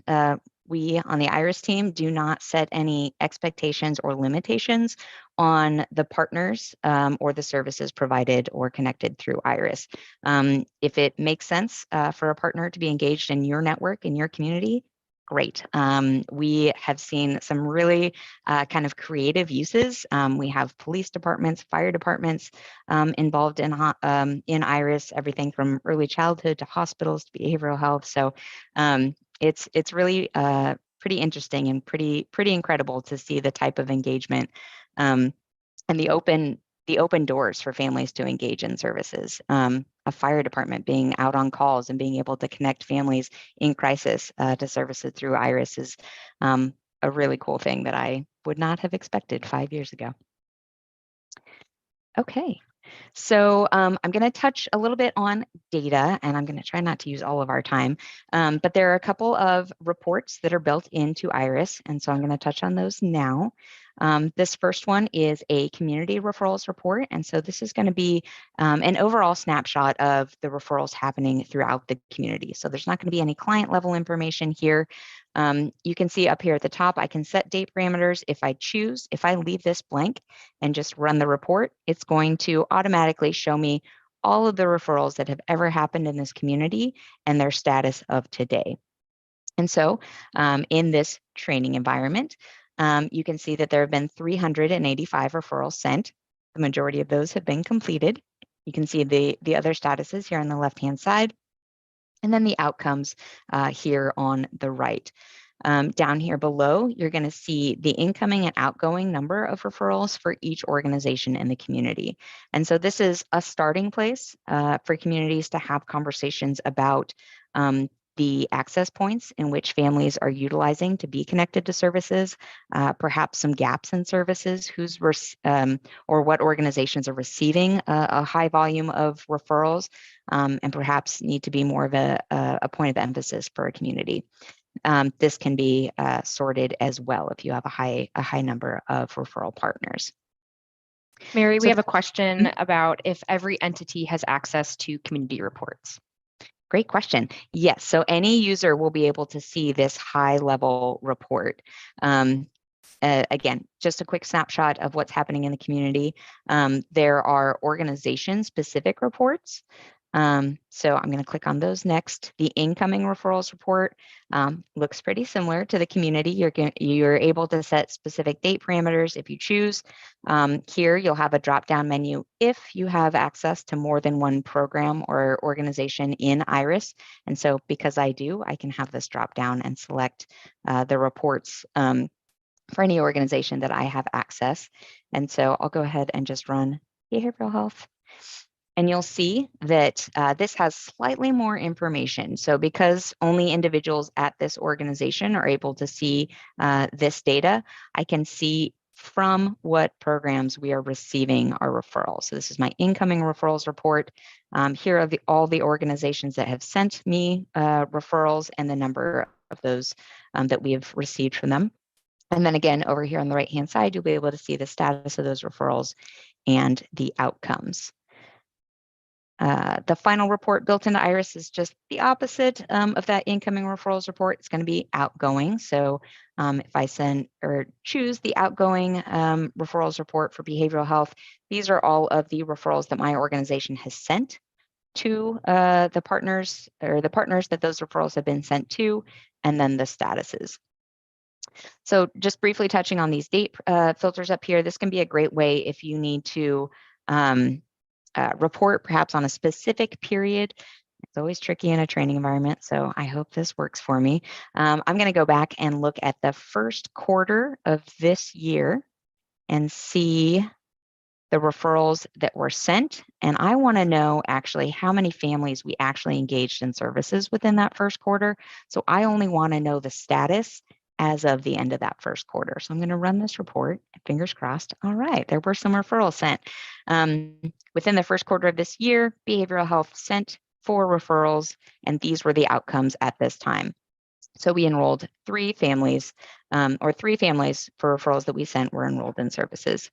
we on the IRIS team do not set any expectations or limitations on the partners or the services provided or connected through IRIS. If it makes sense for a partner to be engaged in your network, in your community, great. We have seen some really kind of creative uses. We have police departments, fire departments involved in IRIS, everything from early childhood to hospitals to behavioral health. So it's really pretty interesting and pretty incredible to see the type of engagement and the open doors for families to engage in services. A fire department being out on calls and being able to connect families in crisis to services through IRIS is a really cool thing that I would not have expected 5 years ago. Okay. So I'm going to touch a little bit on data, and I'm going to try not to use all of our time, but there are a couple of reports that are built into IRIS, and so I'm going to touch on those now. This first one is a community referrals report, and so this is going to be an overall snapshot of the referrals happening throughout the community. So there's not going to be any client level information here. You can see up here at the top, I can set date parameters if I choose. If I leave this blank and just run the report, it's going to automatically show me all of the referrals that have ever happened in this community and their status of today. And so in this training environment, you can see that there have been 385 referrals sent. The majority of those have been completed. You can see the other statuses here on the left-hand side, and then the outcomes here on the right. Down here below, you're going to see the incoming and outgoing number of referrals for each organization in the community. And so this is a starting place for communities to have conversations about the access points in which families are utilizing to be connected to services, perhaps some gaps in services, or what organizations are receiving a high volume of referrals, and perhaps need to be more of a point of emphasis for a community. This can be sorted as well if you have a high number of referral partners. Mary, So we have a question about if every entity has access to community reports. Great question. Yes, so any user will be able to see this high-level report. Again, just a quick snapshot of what's happening in the community. There are organization-specific reports. So I'm going to click on those next. The incoming referrals report looks pretty similar to the community. You're able to set specific date parameters if you choose. Here you'll have a drop-down menu if you have access to more than one program or organization in IRIS. And so because I do, I can have this drop-down and select the reports for any organization that I have access. And so I'll go ahead and just run behavioral health. And you'll see that this has slightly more information. So because only individuals at this organization are able to see this data, I can see from what programs we are receiving our referrals. So this is my incoming referrals report. Here are all the organizations that have sent me referrals and the number of those that we have received from them. And then again, over here on the right-hand side, you'll be able to see the status of those referrals and the outcomes. The final report built into IRIS is just the opposite of that incoming referrals report. It's going to be outgoing. So if I send or choose the outgoing referrals report for behavioral health, these are all of the referrals that my organization has sent to the partners that those referrals have been sent to, and then the statuses. So just briefly touching on these date filters up here, this can be a great way if you need to report perhaps on a specific period. It's always tricky in a training environment, so I hope this works for me. I'm going to go back and look at the first quarter of this year and see the referrals that were sent. And I want to know actually how many families we actually engaged in services within that first quarter. So I only want to know the status as of the end of that first quarter. So I'm going to run this report, fingers crossed. All right, there were some referrals sent. Within the first quarter of this year, behavioral health sent 4 referrals, and these were the outcomes at this time. So we enrolled 3 families, or 3 families for referrals that we sent were enrolled in services.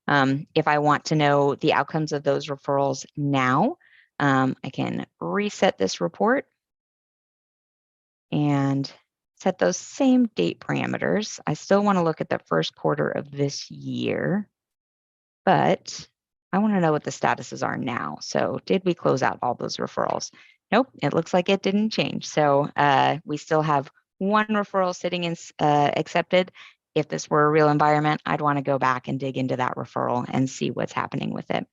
If I want to know the outcomes of those referrals now, I can reset this report and set those same date parameters. I still want to look at the first quarter of this year, but I want to know what the statuses are now. So did we close out all those referrals? Nope, it looks like it didn't change. So we still have one referral sitting in accepted. If this were a real environment, I'd want to go back and dig into that referral and see what's happening with it.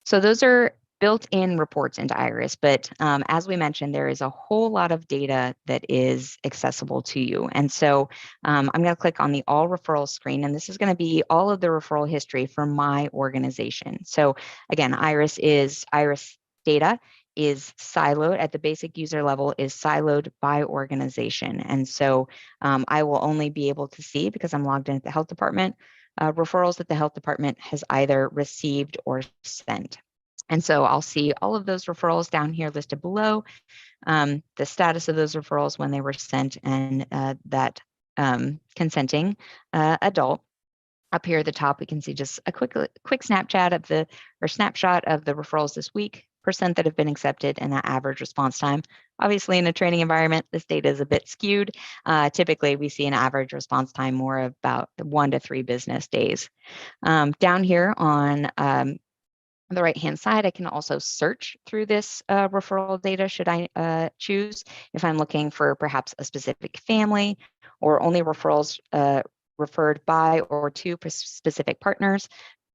So those are built-in reports into Iris, but as we mentioned, there is a whole lot of data that is accessible to you. And so I'm going to click on the All Referrals screen, and this is going to be all of the referral history for my organization. So again, Iris data is siloed at the basic user level, is siloed by organization. And so I will only be able to see, because I'm logged in at the health department, referrals that the health department has either received or sent. And so I'll see all of those referrals down here listed below, the status of those referrals when they were sent, and that consenting adult. Up here at the top, we can see just a quick snapshot of the referrals this week, percent that have been accepted, and that average response time. Obviously, in a training environment, this data is a bit skewed. Typically, we see an average response time more about 1 to 3 business days. Down here on the right-hand side, I can also search through this referral data should I choose. If I'm looking for perhaps a specific family or only referrals referred by or to specific partners,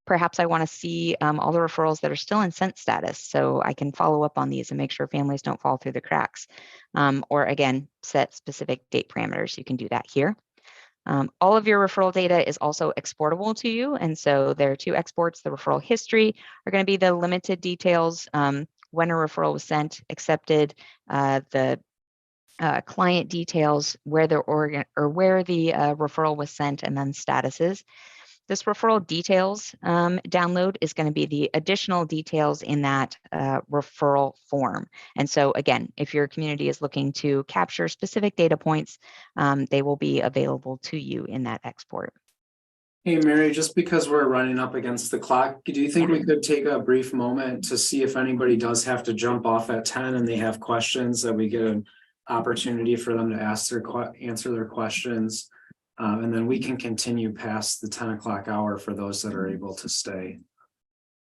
perhaps I want to see all the referrals that are still in sent status, so I can follow up on these and make sure families don't fall through the cracks. Or again, set specific date parameters. You can do that here. All of your referral data is also exportable to you. And so there are 2 exports. The referral history are going to be the limited details, when a referral was sent, accepted, the client details, where the referral was sent, and then statuses. This referral details download is going to be the additional details in that referral form. And so again, if your community is looking to capture specific data points, they will be available to you in that export. Hey, Mary, just because we're running up against the clock, do you think we could take a brief moment to see if anybody does have to jump off at 10 and they have questions, that we get an opportunity for them to answer their questions? And then we can continue past the 10 o'clock hour for those that are able to stay.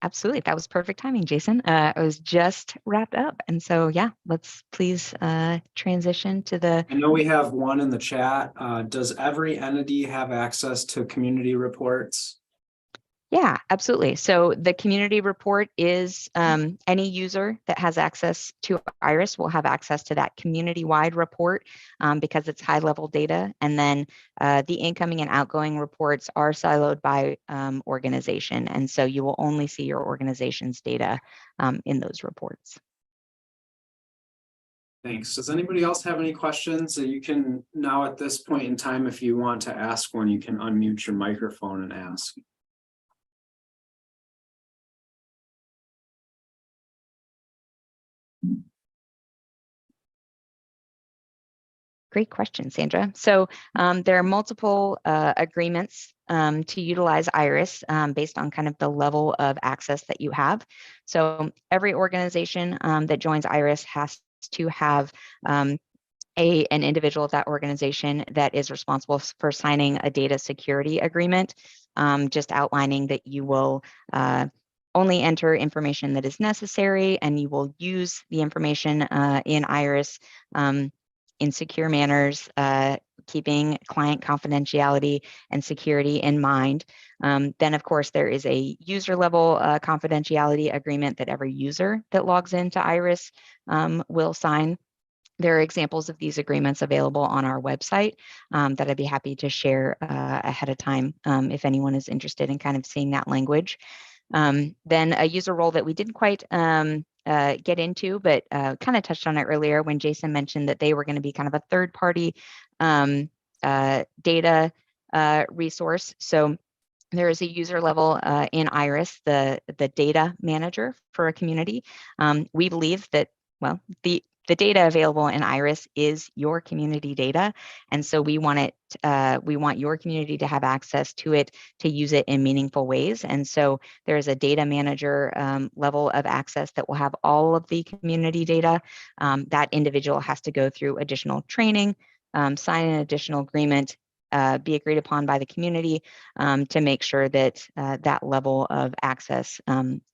Absolutely. That was perfect timing, Jason. I was just wrapped up. And so, yeah, let's please transition to the... I know we have one in the chat. Does every entity have access to community reports? Yeah, absolutely. So the community report is any user that has access to Iris will have access to that community-wide report because it's high-level data. And then the incoming and outgoing reports are siloed by organization. And so you will only see your organization's data in those reports. Thanks. Does anybody else have any questions? You can now, at this point in time, if you want to ask one, you can unmute your microphone and ask. Great question, Sandra. So there are multiple agreements to utilize Iris based on kind of the level of access that you have. So every organization that joins Iris has to have an individual of that organization that is responsible for signing a data security agreement, just outlining that you will only enter information that is necessary, and you will use the information in Iris in secure manners, keeping client confidentiality and security in mind. Then, of course, there is a user level confidentiality agreement that every user that logs into Iris will sign. There are examples of these agreements available on our website that I'd be happy to share ahead of time if anyone is interested in kind of seeing that language. Then a user role that we didn't quite get into, but kind of touched on it earlier when Jason mentioned that they were going to be kind of a third-party data resource. So there is a user level in Iris, the data manager for a community. We believe that, well, the the data available in Iris is your community data. And so we want your community to have access to it, to use it in meaningful ways. And so there's a data manager level of access that will have all of the community data. That individual has to go through additional training, sign an additional agreement, be agreed upon by the community to make sure that that level of access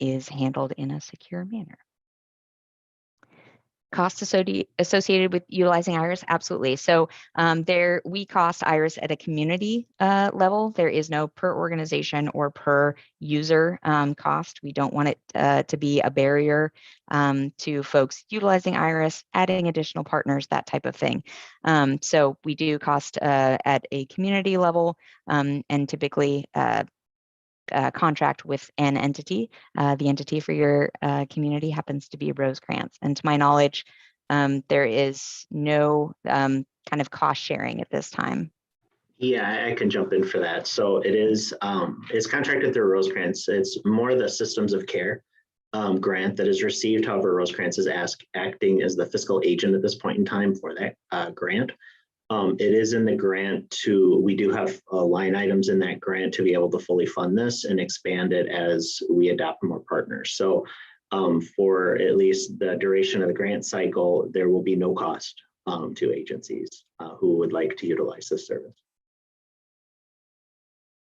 is handled in a secure manner. Costs associated with utilizing Iris, absolutely. So we cost Iris at a community level. There is no per organization or per user cost. We don't want it to be a barrier to folks utilizing Iris, adding additional partners, that type of thing. So we do cost at a community level and typically contract with an entity. The entity for your community happens to be Rosecrans. And to my knowledge, there is no kind of cost sharing at this time. Yeah, I can jump in for that. So it is, it's contracted through Rosecrans. It's more the systems of care grant that is received. However, Rosecrans is acting as the fiscal agent at this point in time for that grant. It is in the grant we do have line items in that grant to be able to fully fund this and expand it as we adopt more partners. So for at least the duration of the grant cycle, there will be no cost to agencies who would like to utilize this service.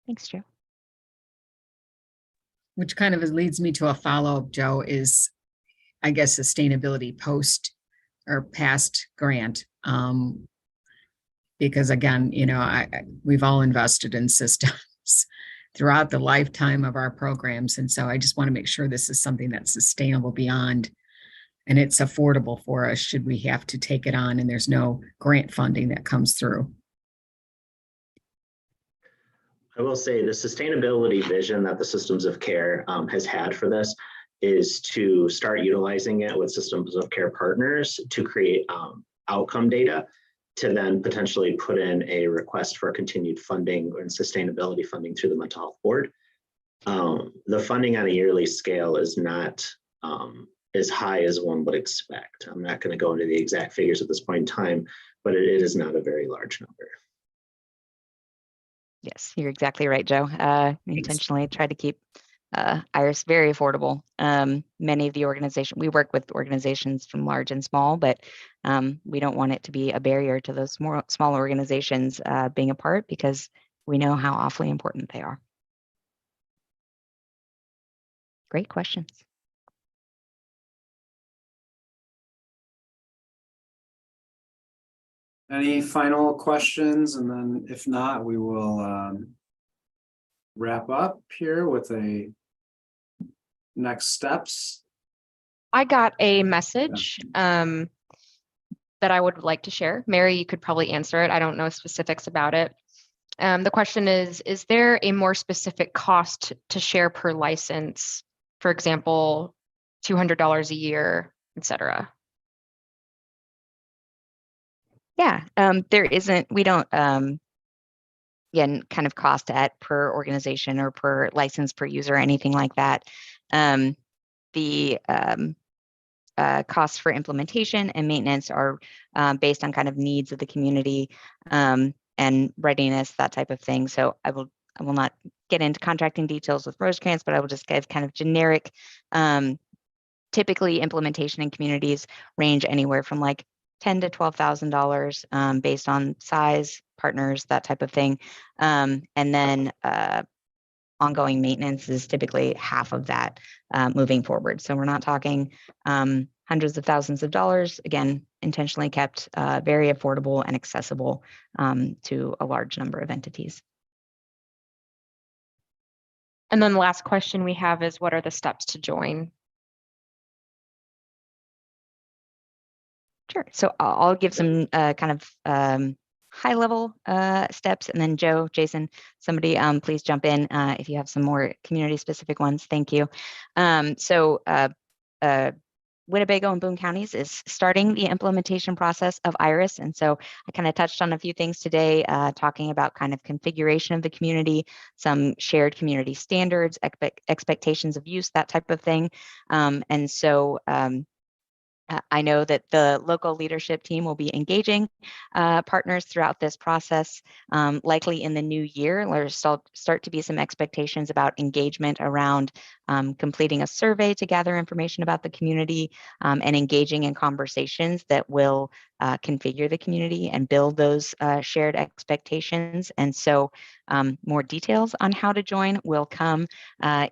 Thanks, Joe. Which kind of leads me to a follow-up, Joe, is I guess sustainability post or past grant. Because again, you know, we've all invested in systems throughout the lifetime of our programs. And so I just want to make sure this is something that's sustainable beyond and it's affordable for us should we have to take it on and there's no grant funding that comes through. I will say the sustainability vision that the systems of care has had for this is to start utilizing it with systems of care partners to create outcome data to then potentially put in a request for continued funding and sustainability funding through the mental health board. The funding on a yearly scale is not as high as one would expect. I'm not going to go into the exact figures at this point in time, but it is not a very large number. Yes, you're exactly right, Joe. Intentionally try to keep Iris very affordable. Many of the organizations, we work with organizations from large and small, but we don't want it to be a barrier to those small organizations being a part because we know how awfully important they are. Great questions. Any final questions? And then if not, we will wrap up here with a next steps. I got a message that I would like to share. Mary, you could probably answer it. I don't know specifics about it. The question is there a more specific cost to share per license? For example, $200 a year, etc. Yeah, there isn't, we don't, again, kind of cost at per organization or per license per user or anything like that. The costs for implementation and maintenance are based on kind of needs of the community and readiness, that type of thing. So I will not get into contracting details with Rosecrans, but I will just give kind of generic, typically implementation in communities range anywhere from like $10,000 to $12,000 based on size, partners, that type of thing. And then ongoing maintenance is typically half of that moving forward. So we're not talking hundreds of thousands of dollars, again, intentionally kept very affordable and accessible to a large number of entities. And then the last question we have is, what are the steps to join? Sure. So I'll give some kind of high level steps, and then Joe, Jason, somebody please jump in if you have some more community specific ones. Thank you. Winnebago and Boone counties is starting the implementation process of IRIS. And so I kind of touched on a few things today, talking about kind of configuration of the community, some shared community standards, expectations of use, that type of thing. And so I know that the local leadership team will be engaging partners throughout this process. Likely in the new year, there's start to be some expectations about engagement around completing a survey to gather information about the community and engaging in conversations that will configure the community and build those shared expectations. And so more details on how to join will come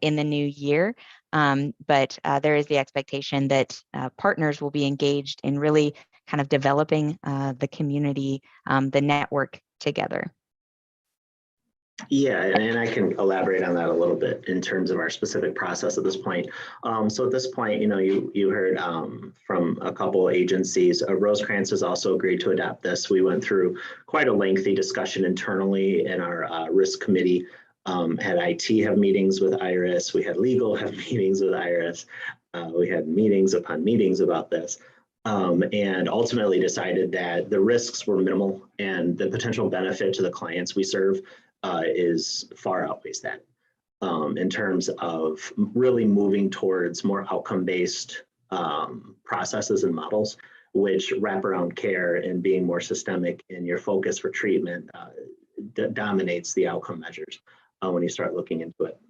in the new year. But there is the expectation that partners will be engaged in really kind of developing the community, the network together. Yeah, and I can elaborate on that a little bit in terms of our specific process at this point. So at this point, you heard from a couple agencies. Rosecrans has also agreed to adopt this. We went through quite a lengthy discussion internally in our risk committee. Had IT have meetings with IRIS. We had legal have meetings with IRIS. We had meetings upon meetings about this. And ultimately decided that the risks were minimal and the potential benefit to the clients we serve is far outweighs that in terms of really moving towards more outcome-based processes and models, which wraparound care and being more systemic in your focus for treatment dominates the outcome measures when you start looking into it.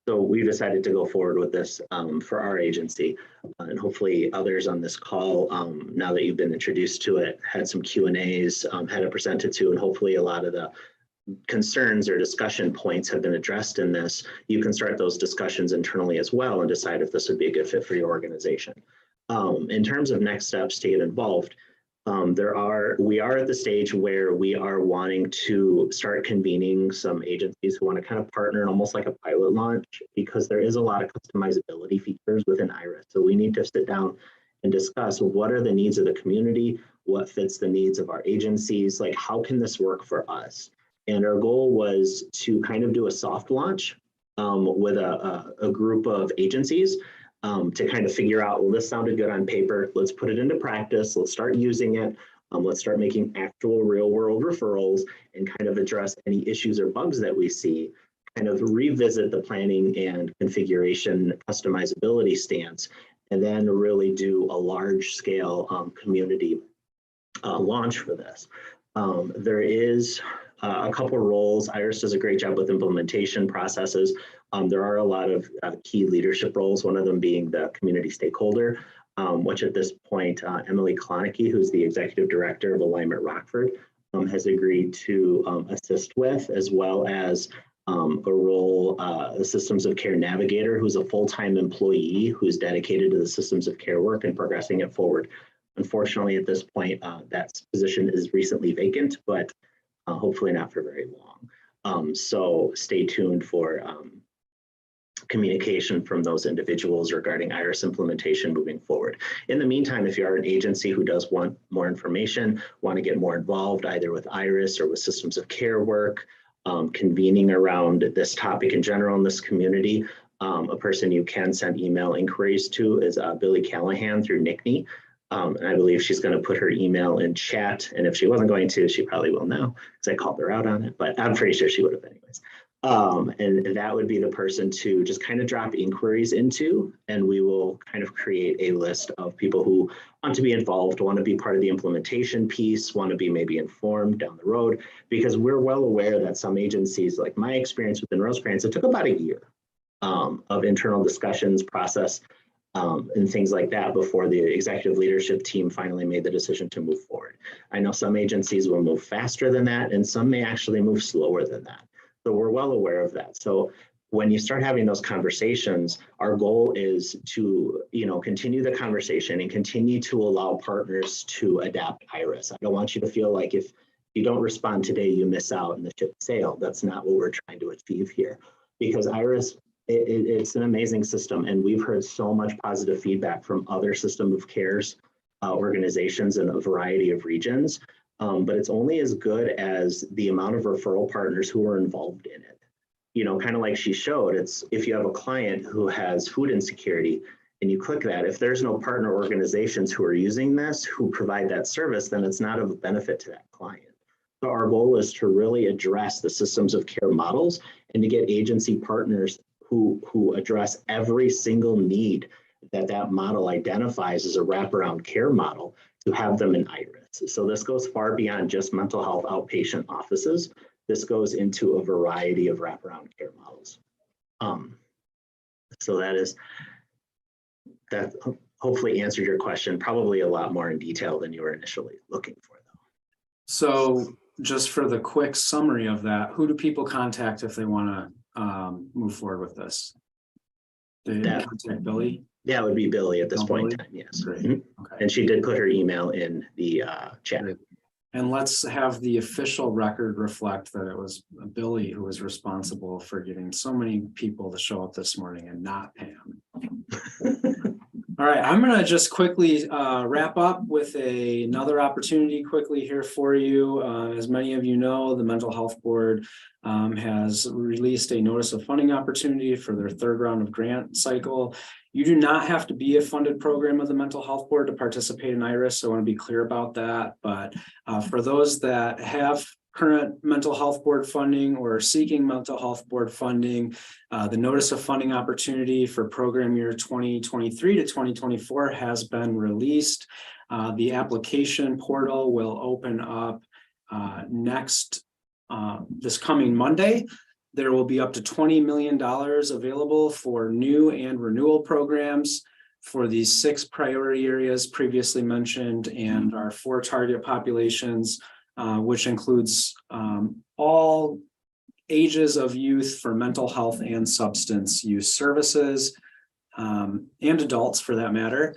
So we decided to go forward with this for our agency, and hopefully others on this call, now that you've been introduced to it, had some Q&As, had it presented to, and hopefully a lot of the concerns or discussion points have been addressed in this. You can start those discussions internally as well and decide if this would be a good fit for your organization. In terms of next steps to get involved, we are at the stage where we are wanting to start convening some agencies who want to kind of partner in almost like a pilot launch, because there is a lot of customizability features within IRIS. So we need to sit down and discuss what are the needs of the community, what fits the needs of our agencies, like how can this work for us? And our goal was to kind of do a soft launch with a group of agencies to kind of figure out, well, this sounded good on paper. Let's put it into practice. Let's start using it. Let's start making actual real world referrals and kind of address any issues or bugs that we see, kind of revisit the planning and configuration customizability stance, and then really do a large scale community launch for this. There is a couple roles. IRIS does a great job with implementation processes. There are a lot of key leadership roles, one of them being the community stakeholder, which at this point, Emily Klonecke, who's the executive director of Alignment Rockford, has agreed to assist with, as well as a role, the Systems of Care Navigator, who's a full-time employee who's dedicated to the systems of care work and progressing it forward. Unfortunately, at this point, that position is recently vacant, but hopefully not for very long. So stay tuned for communication from those individuals regarding IRIS implementation moving forward. In the meantime, if you are an agency who does want more information, want to get more involved either with IRIS or with systems of care work, convening around this topic in general in this community, a person you can send email inquiries to is Billy Callahan through NICNE. And I believe she's going to put her email in chat. And if she wasn't going to, she probably will now, because I called her out on it, but I'm pretty sure she would have anyways. And that would be the person to just kind of drop inquiries into, and we will kind of create a list of people who want to be involved, want to be part of the implementation piece, want to be maybe informed down the road, because we're well aware that some agencies, like my experience within Rosecrans, it took about a year of internal discussions, process, and things like that before the executive leadership team finally made the decision to move forward. I know some agencies will move faster than that, and some may actually move slower than that. So we're well aware of that. So when you start having those conversations, our goal is to, continue the conversation and continue to allow partners to adapt IRIS. I don't want you to feel like if you don't respond today, you miss out and the ship sailed. That's not what we're trying to achieve here, because IRIS, it's an amazing system, and we've heard so much positive feedback from other system of cares organizations in a variety of regions, but it's only as good as the amount of referral partners who are involved in it. Kind of like she showed, it's if you have a client who has food insecurity and you click that, if there's no partner organizations who are using this, who provide that service, then it's not of benefit to that client. So our goal is to really address the systems of care models and to get agency partners who address every single need that model identifies as a wraparound care model to have them in IRIS. So this goes far beyond just mental health outpatient offices. This goes into a variety of wraparound care models. So that hopefully answered your question, probably a lot more in detail than you were initially looking for, though. So just for the quick summary of that, who do people contact if they want to move forward with this? They contact Billy? Yeah, it would be Billy at this point Billy? in time, yes. Great. Mhm. Okay. And she did put her email in the chat. Great. And let's have the official record reflect that it was Billy who was responsible for getting so many people to show up this morning and not Pam. All right, I'm going to just quickly wrap up with another opportunity quickly here for you. As many of you know, the Mental Health Board has released a notice of funding opportunity for their third round of grant cycle. You do not have to be a funded program of the Mental Health Board to participate in IRIS, so I want to be clear about that. But for those that have current mental health board funding or are seeking mental health board funding, the notice of funding opportunity for program year 2023 to 2024 has been released. The application portal will open up this coming Monday. There will be up to $20 million available for new and renewal programs for these 6 priority areas previously mentioned and our 4 target populations, which includes all ages of youth for mental health and substance use services, and adults for that matter.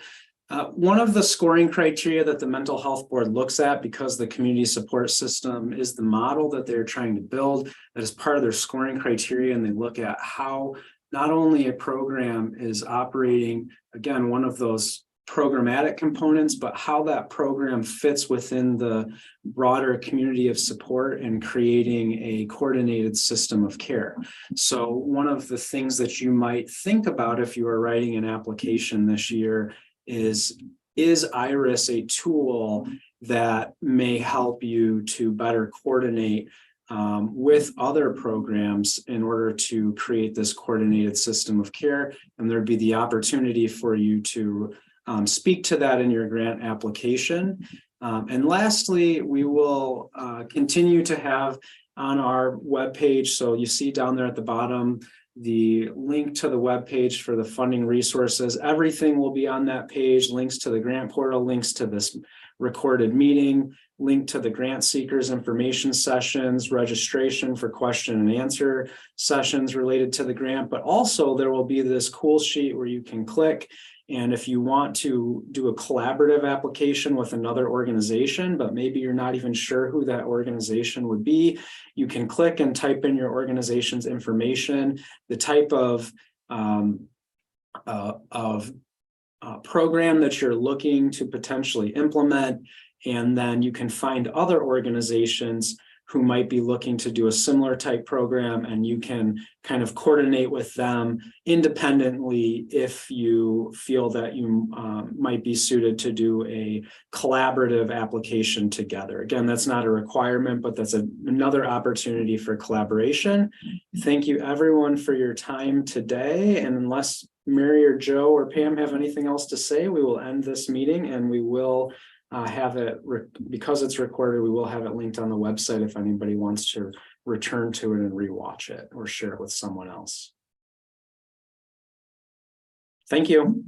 One of the scoring criteria that the Mental Health Board looks at, because the community support system is the model that they're trying to build, that is part of their scoring criteria, and they look at how not only a program is operating, again, one of those programmatic components, but how that program fits within the broader community of support and creating a coordinated system of care. So one of the things that you might think about if you are writing an application this year is IRIS a tool that may help you to better coordinate with other programs in order to create this coordinated system of care? And there'd be the opportunity for you to speak to that in your grant application. And lastly, we will continue to have on our webpage, so you see down there at the bottom, the link to the webpage for the funding resources. Everything will be on that page, links to the grant portal, links to this recorded meeting, link to the grant seekers information sessions, registration for question and answer sessions related to the grant, but also there will be this cool sheet where you can click. And if you want to do a collaborative application with another organization, but maybe you're not even sure who that organization would be, you can click and type in your organization's information, the type of program that you're looking to potentially implement, and then you can find other organizations who might be looking to do a similar type program, and you can kind of coordinate with them independently if you feel that you might be suited to do a collaborative application together. Again, that's not a requirement, but that's another opportunity for collaboration. Thank you everyone for your time today. And unless Mary or Joe or Pam have anything else to say, we will end this meeting, and we will have it, because it's recorded, we will have it linked on the website if anybody wants to return to it and rewatch it or share it with someone else. Thank you.